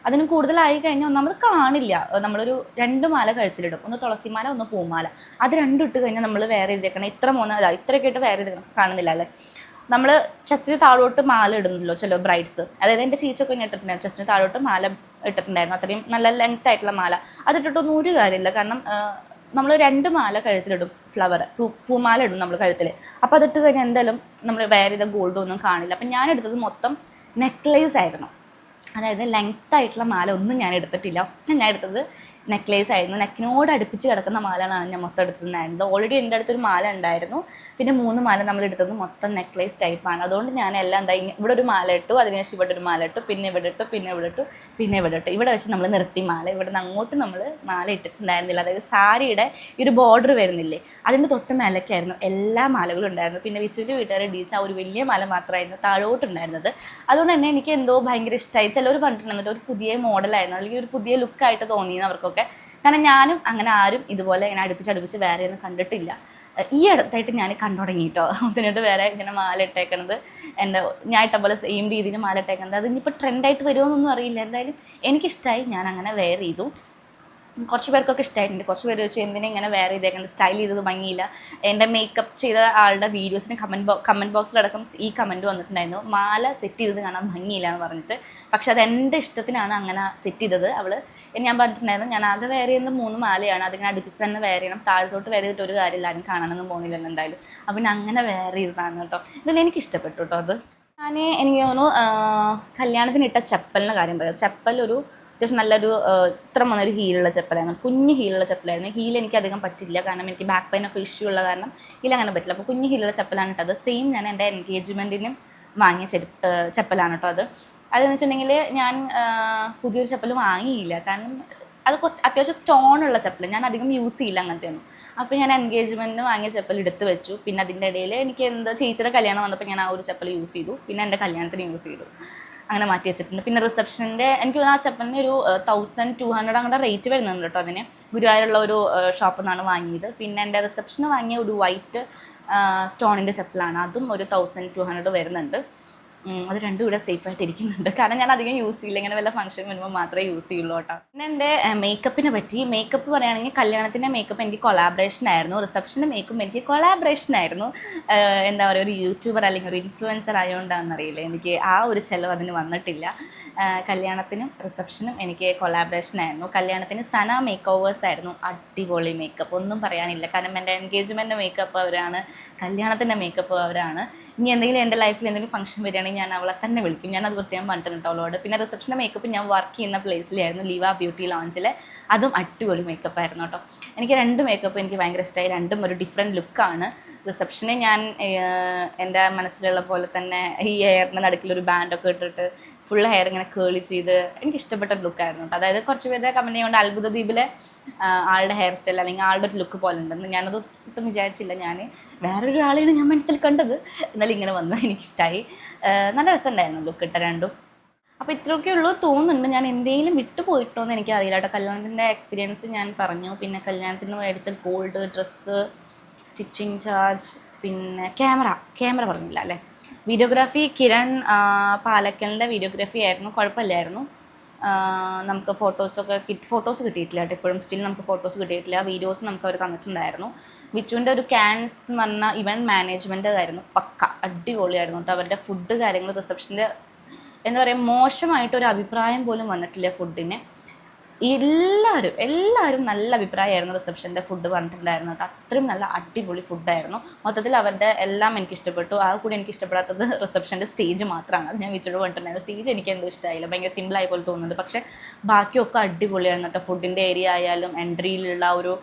അതിന് കൂടുതലായി കഴിഞ്ഞാൽ നമ്മൾ കാണില്ല. നമ്മളൊരു 2 മാല കഴുത്തിലിടും, ഒന്ന് തുളസിമാല, ഒന്ന് പൂമാല. അത് രണ്ടും ഇട്ട് കഴിഞ്ഞാൽ നമ്മൾ വേറെ ചെയ്തേക്കണം. ഇത്രയൊക്കെ ഇട്ട് വേറെ ചെയ്തേക്കണം, കാണുന്നില്ല അല്ലേ. നമ്മൾ ചെസ്റ്റിന് താഴോട്ട് മാല ഇടുന്നല്ലോ ചില ബ്രൈഡ്സ്. അതായത് എൻ്റെ ചേച്ചിയൊക്കെ ഞാൻ ഇട്ടിട്ടുണ്ടായിരുന്നു, ചെസ്റ്റിന് താഴോട്ട് മാല ഇട്ടിട്ടുണ്ടായിരുന്നു. അത്രയും നല്ല ലെങ്ത് ആയിട്ടുള്ള മാല. അതിട്ടിട്ടൊന്നും ഒരു കാര്യമില്ല. കാരണം നമ്മൾ 2 മാല കഴുത്തിലിടും, പൂമാല ഇടും നമ്മൾ കഴുത്തിൽ. അപ്പോൾ അതിട്ട് കഴിഞ്ഞാൽ എന്തായാലും നമ്മൾ വേറെ ചെയ്ത ഗോൾഡ് ഒന്നും കാണില്ല. അപ്പം ഞാൻ എടുത്തത് മൊത്തം നെക്ലേസ് ആയിരുന്നു. അതായത് ലെങ്ത് ആയിട്ടുള്ള മാല ഒന്നും ഞാൻ എടുത്തിട്ടില്ല. ഞാൻ എടുത്തത് നെക്ലേസ് ആയിരുന്നു. നെക്കിനോട് അടുപ്പിച്ച് കിടക്കുന്ന മാലകളാണ് ഞാൻ മൊത്തം എടുത്തിട്ടുണ്ടായിരുന്നത്. ഓൾറെഡി എൻ്റെ അടുത്തൊരു മാല ഉണ്ടായിരുന്നു. പിന്നെ 3 മാല നമ്മൾ എടുത്തത് മൊത്തം നെക്ലേസ് ടൈപ്പാണ്. അതുകൊണ്ട് ഞാൻ എല്ലാം എന്താ, ഇവിടെ ഒരു മാല ഇട്ടു, അതിനുശേഷം ഇവിടെ ഒരു മാല ഇട്ടു, പിന്നെ ഇവിടെ ഇട്ടു, പിന്നെ ഇവിടെ ഇട്ടു, പിന്നെ ഇവിടെ ഇട്ടു. ഇവിടെ വെച്ച് നമ്മൾ നിർത്തി മാല. ഇവിടെ നിന്ന് അങ്ങോട്ട് നമ്മൾ മാല ഇട്ടിട്ടുണ്ടായിരുന്നില്ല. അതായത് സാരിയുടെ ഈ ഒരു ബോർഡർ വരുന്നില്ലേ, അതിൻ്റെ തൊട്ട് മേലൊക്കെയായിരുന്നു എല്ലാ മാലകളും ഉണ്ടായിരുന്നു. പിന്നെ വിച്ചുവിൻ്റെ വീട്ടുകാരെ ഡീച്ച ഒരു വലിയ മാല മാത്രമായിരുന്നു താഴോട്ടുണ്ടായിരുന്നത്. അതുകൊണ്ട് തന്നെ എനിക്ക് എന്തോ ഭയങ്കര ഇഷ്ടമായി. ചിലർ പറഞ്ഞിട്ടുണ്ടെന്നിട്ട് ഒരു പുതിയ മോഡലായിരുന്നു, അല്ലെങ്കിൽ ഒരു പുതിയ ലുക്കായിട്ട് തോന്നിയെന്ന് അവർക്കൊക്കെ. കാരണം ഞാനും അങ്ങനെ ആരും ഇതുപോലെ ഇങ്ങനെ അടുപ്പിച്ച് വേറെ ഒന്നും കണ്ടിട്ടില്ല. ഈ അടുത്തായിട്ട് ഞാൻ കണ്ടു തുടങ്ങിയിട്ടോ. അതിനോട്ട് വേറെ ഇങ്ങനെ മാല ഇട്ടേക്കണത്, ഞാൻ ഇട്ട പോലെ സെയിം രീതിയിൽ മാല ഇട്ടേക്കുന്നത്. അത് ഇനിയിപ്പോൾ ട്രെൻഡായിട്ട് വരുമോ എന്നൊന്നും അറിയില്ല. എന്തായാലും എനിക്കിഷ്ടമായി, ഞാൻ അങ്ങനെ വെയർ ചെയ്തു. കുറച്ച് പേർക്കൊക്കെ ഇഷ്ടമായിട്ടുണ്ട്. കുറച്ച് പേര് വെച്ചു എന്തിനാ ഇങ്ങനെ വേറെ ചെയ്തേക്കുന്നത്, സ്റ്റൈൽ ചെയ്തത് ഭംഗിയില്ല. എൻ്റെ മേക്കപ്പ് ചെയ്ത ആളുടെ വീഡിയോസിന് കമൻറ്റ് ബോക്സിലടക്കം ഈ കമൻറ്റ് വന്നിട്ടുണ്ടായിരുന്നു, മാല സെറ്റ് ചെയ്തത് കാണാൻ ഭംഗിയില്ല എന്ന് പറഞ്ഞിട്ട്. പക്ഷെ അത് എൻ്റെ ഇഷ്ടത്തിനാണ് അങ്ങനെ സെറ്റ് ചെയ്തത്. ഞാൻ പറഞ്ഞിട്ടുണ്ടായിരുന്നു, ഞാൻ ആകെ വേറെ ചെയ്യുന്നത് 3 മാലയാണ്, അതിങ്ങനെ അടുപ്പിച്ച് തന്നെ വേറെ ചെയ്യണം, താഴത്തോട്ട് വേറെ ചെയ്തിട്ട് ഒരു കാര്യമില്ല, ആരും കാണണമെന്നും പോകുന്നില്ലല്ലോ എന്തായാലും. അപ്പം ഞാൻ അങ്ങനെ വേറെ ചെയ്തതാണ് കേട്ടോ. ഇതിൽ എനിക്ക് ഇഷ്ടപ്പെട്ടു കേട്ടോ. അത് എനിക്ക് തോന്നുന്നു കല്യാണത്തിന് ഇട്ട ചെപ്പലിൻ്റെ കാര്യം പറയാം. ചെപ്പലൊരു അത്യാവശ്യം നല്ലൊരു ഇത്ര വന്നൊരു ഹീലുള്ള ചെപ്പലായിരുന്നു, കുഞ്ഞ് ഹീലുള്ള ചെപ്പലായിരുന്നു. ഹീൽ എനിക്ക് അധികം പറ്റില്ല, കാരണം എനിക്ക് ബാക്ക് പെയിനൊക്കെ ഇഷ്യൂ ഉള്ള കാരണം ഹീൽ അങ്ങനെ പറ്റില്ല. അപ്പോൾ കുഞ്ഞ് ഹീലുള്ള ചെപ്പലാണ് ഇട്ടത്. സെയിം ഞാൻ എൻ്റെ എൻഗേജ്മെൻറ്റിനും വാങ്ങിയ ചെപ്പലാണ് കേട്ടോ. അതെന്ന് വെച്ചിട്ടുണ്ടെങ്കിൽ ഞാൻ പുതിയൊരു ചെപ്പൽ വാങ്ങിയില്ല, കാരണം അത് അത്യാവശ്യം സ്റ്റോണുള്ള ചെപ്പൽ ഞാൻ അധികം യൂസ് ചെയ്യില്ല അങ്ങനത്തെ ഒന്നും. അപ്പോൾ ഞാൻ എൻഗേജ്മെൻറ്റിന് വാങ്ങിയ ചെപ്പൽ എടുത്ത് വെച്ചു. പിന്നെ അതിൻ്റെ ഇടയിൽ എനിക്ക് ചേച്ചിയുടെ കല്യാണം വന്നപ്പോൾ ഞാൻ ആ ഒരു ചെപ്പൽ യൂസ് ചെയ്തു. പിന്നെ എൻ്റെ കല്യാണത്തിന് യൂസ് ചെയ്തു, അങ്ങനെ മാറ്റി വെച്ചിട്ടുണ്ട്. പിന്നെ റിസപ്ഷൻ്റെ എനിക്ക് ആ ചെപ്പലിന് ഒരു 1200 അങ്ങനെ റേറ്റ് വരുന്നുണ്ട് കേട്ടോ. അതിന് ഗുരുവായൂരുള്ള ഒരു ഷോപ്പിൽ നിന്നാണ് വാങ്ങിയത്. പിന്നെ എൻ്റെ റിസപ്ഷന് വാങ്ങിയ ഒരു വൈറ്റ് സ്റ്റോണിൻ്റെ ചെപ്പലാണ്, അതും ഒരു 1200 വരുന്നുണ്ട്. അത് രണ്ടും ഇവിടെ സേഫായിട്ട് ഇരിക്കുന്നുണ്ട്, കാരണം ഞാൻ അധികം യൂസ് ചെയ്യില്ല, ഇങ്ങനെ വല്ല ഫംഗ്ഷൻ വരുമ്പോൾ മാത്രമേ യൂസ് ചെയ്യുള്ളൂ കേട്ടോ. പിന്നെ എൻ്റെ മേക്കപ്പിനെ പറ്റി പറയുകയാണെങ്കിൽ കല്യാണത്തിൻ്റെ മേക്കപ്പ് എനിക്ക് കൊളാബറേഷൻ ആയിരുന്നു, റിസപ്ഷൻ്റെ മേക്കപ്പ് എനിക്ക് കൊളാബറേഷൻ ആയിരുന്നു. എന്താ പറയുക, ഒരു യൂട്യൂബർ അല്ലെങ്കിൽ ഒരു ഇൻഫ്ലുവൻസർ ആയതുകൊണ്ടാണെന്നറിയില്ല, എനിക്ക് ആ ഒരു ചിലവ് അതിന് വന്നിട്ടില്ല. കല്യാണത്തിനും റിസപ്ഷനും എനിക്ക് കൊളാബറേഷൻ ആയിരുന്നു. കല്യാണത്തിന് സന മേക്ക് ഓവേഴ്സ് ആയിരുന്നു, അടിപൊളി മേക്കപ്പ്, ഒന്നും പറയാനില്ല. കാരണം എൻ്റെ എൻഗേജ്മെൻറ്റ് മേക്കപ്പ് അവരാണ്, കല്യാണത്തിൻ്റെ മേക്കപ്പ് അവരാണ്. ഇനി എന്തെങ്കിലും എൻ്റെ ലൈഫിൽ എന്തെങ്കിലും ഫംഗ്ഷൻ വരികയാണെങ്കിൽ ഞാൻ അവളെ തന്നെ വിളിക്കും, ഞാനത് പ്രത്യേകം പറഞ്ഞിട്ടുണ്ട് അവളോട്. പിന്നെ റിസപ്ഷൻ്റെ മേക്കപ്പ് ഞാൻ വർക്ക് ചെയ്യുന്ന പ്ലേസിലായിരുന്നു, ലിവ ബ്യൂട്ടി ലോഞ്ചിൽ, അതും അടിപൊളി മേക്കപ്പ് ആയിരുന്നു കേട്ടോ. എനിക്ക് 2 മേക്കപ്പ് എനിക്ക് ഭയങ്കര ഇഷ്ടമായി, രണ്ടും ഒരു ഡിഫറെൻറ്റ് ലുക്കാണ്. റിസപ്ഷന് ഞാൻ എൻ്റെ മനസ്സിലുള്ള പോലെ തന്നെ ഈ ഹെയറിൻ്റെ നടുക്കിലൊരു ബാൻഡൊക്കെ ഇട്ടിട്ട് ഫുൾ ഹെയർ ഇങ്ങനെ കേളി ചെയ്ത് എനിക്ക് ഇഷ്ടപ്പെട്ട ലുക്കായിരുന്നു കേട്ടോ. അതായത് കുറച്ച് പേരുടെ കമൻറ്റ് ചെയ്യുകൊണ്ട് അത്ഭുത ദ്വീപിലെ ആളുടെ ഹെയർ സ്റ്റൈൽ അല്ലെങ്കിൽ ആളുടെ ഒരു ലുക്ക് പോലെ ഉണ്ടെന്ന് ഞാനത് ഒട്ടും വിചാരിച്ചില്ല. ഞാൻ വേറൊരു ആളെയാണ് ഞാൻ മനസ്സിൽ കണ്ടത്, എന്നാലും ഇങ്ങനെ വന്നു, എനിക്കിഷ്ടമായി. നല്ല രസമുണ്ടായിരുന്നു ലുക്ക് ഇട്ട രണ്ടും. അപ്പോൾ ഇത്രയൊക്കെ ഉള്ളൂ തോന്നുന്നുണ്ട്. ഞാൻ എന്തെങ്കിലും വിട്ടു പോയിട്ടോ എന്ന് എനിക്കറിയില്ല കേട്ടോ. കല്യാണത്തിൻ്റെ എക്സ്പീരിയൻസ് ഞാൻ പറഞ്ഞു. പിന്നെ കല്യാണത്തിന് മേടിച്ച ഗോൾഡ്, ഡ്രസ്സ്, സ്റ്റിച്ചിങ് ചാർജ്, പിന്നെ ക്യാമറ പറഞ്ഞില്ല അല്ലേ. വീഡിയോഗ്രാഫി കിരൺ പാലക്കലിൻ്റെ വീഡിയോഗ്രാഫി ആയിരുന്നു, കുഴപ്പമില്ലായിരുന്നു. നമുക്ക് ഫോട്ടോസ് കിട്ടിയിട്ടില്ല കേട്ടോ. ഇപ്പോഴും സ്റ്റിൽ നമുക്ക് ഫോട്ടോസ് കിട്ടിയിട്ടില്ല. വീഡിയോസ് നമുക്ക് അവർ തന്നിട്ടുണ്ടായിരുന്നു. വിച്ചുവിൻ്റെ ഒരു ക്യാൻസ് എന്ന് പറഞ്ഞ ഇവൻറ്റ് മാനേജ്മെൻറ്റ് ആയിരുന്നു, പക്ക അടിപൊളിയായിരുന്നു കേട്ടോ. അവരുടെ ഫുഡ് കാര്യങ്ങൾ, റിസപ്ഷൻ്റെ എന്താ പറയുക, മോശമായിട്ടൊരു അഭിപ്രായം പോലും വന്നിട്ടില്ല ഫുഡിന്. എല്ലാവരും നല്ല അഭിപ്രായമായിരുന്നു റിസപ്ഷൻ്റെ ഫുഡ് പറഞ്ഞിട്ടുണ്ടായിരുന്നു കേട്ടോ. അത്രയും നല്ല അടിപൊളി ഫുഡായിരുന്നു. മൊത്തത്തിൽ അവരുടെ എല്ലാം എനിക്ക് ഇഷ്ടപ്പെട്ടു. ആ കൂടി എനിക്ക് ഇഷ്ടപ്പെടാത്തത് റിസപ്ഷൻ്റെ സ്റ്റേജ് മാത്രമാണ്. അത് ഞാൻ വിച്ചോട് പറഞ്ഞിട്ടുണ്ടായിരുന്നു. സ്റ്റേജ് എനിക്ക് എന്തോ ഇഷ്ടമായില്ല, ഭയങ്കര സിമ്പിളായി പോലെ തോന്നുന്നുണ്ട്. പക്ഷേ ബാക്കിയൊക്കെ അടിപൊളിയായിരുന്നു കേട്ടോ. ഫുഡിൻ്റെ ഏരിയ ആയാലും എൻട്രിയിലുള്ള ഒരു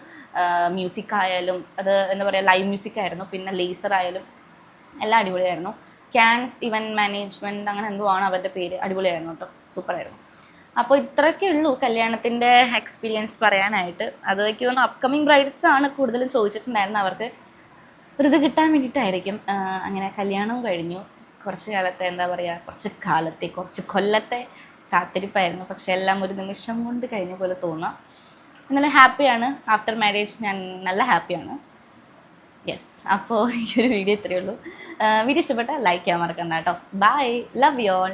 മ്യൂസിക് ആയാലും, അത് എന്താ പറയുക, ലൈവ് മ്യൂസിക് ആയിരുന്നു. പിന്നെ ലേസർ ആയാലും എല്ലാം അടിപൊളിയായിരുന്നു. ക്യാൻസ് ഇവൻറ്റ് മാനേജ്മെൻറ്റ് അങ്ങനെ എന്തോ ആണ് അവരുടെ പേര്. അടിപൊളിയായിരുന്നു കേട്ടോ, സൂപ്പറായിരുന്നു. അപ്പോൾ ഇത്രയൊക്കെ ഉള്ളൂ കല്യാണത്തിൻ്റെ എക്സ്പീരിയൻസ് പറയാനായിട്ട്. അത് എനിക്ക് തോന്നുന്നു അപ്കമിങ് ബ്രൈഡ്സ് ആണ് കൂടുതലും ചോദിച്ചിട്ടുണ്ടായിരുന്നത്. അവർക്ക് ഒരു ഇത് കിട്ടാൻ വേണ്ടിയിട്ടായിരിക്കും. അങ്ങനെ കല്യാണവും കഴിഞ്ഞു. കുറച്ച് കൊല്ലത്തെ കാത്തിരിപ്പായിരുന്നു. പക്ഷെ എല്ലാം ഒരു നിമിഷം കൊണ്ട് കഴിഞ്ഞ പോലെ തോന്നാം. എന്നാലും ഹാപ്പിയാണ്. ആഫ്റ്റർ മാരേജ് ഞാൻ നല്ല ഹാപ്പിയാണ്. യെസ്. അപ്പോൾ ഈ ഒരു വീഡിയോ ഇത്രയേ ഉള്ളൂ. വീഡിയോ ഇഷ്ടപ്പെട്ടാൽ ലൈക്ക് ചെയ്യാൻ മറക്കണ്ട കേട്ടോ. Bye, love you all.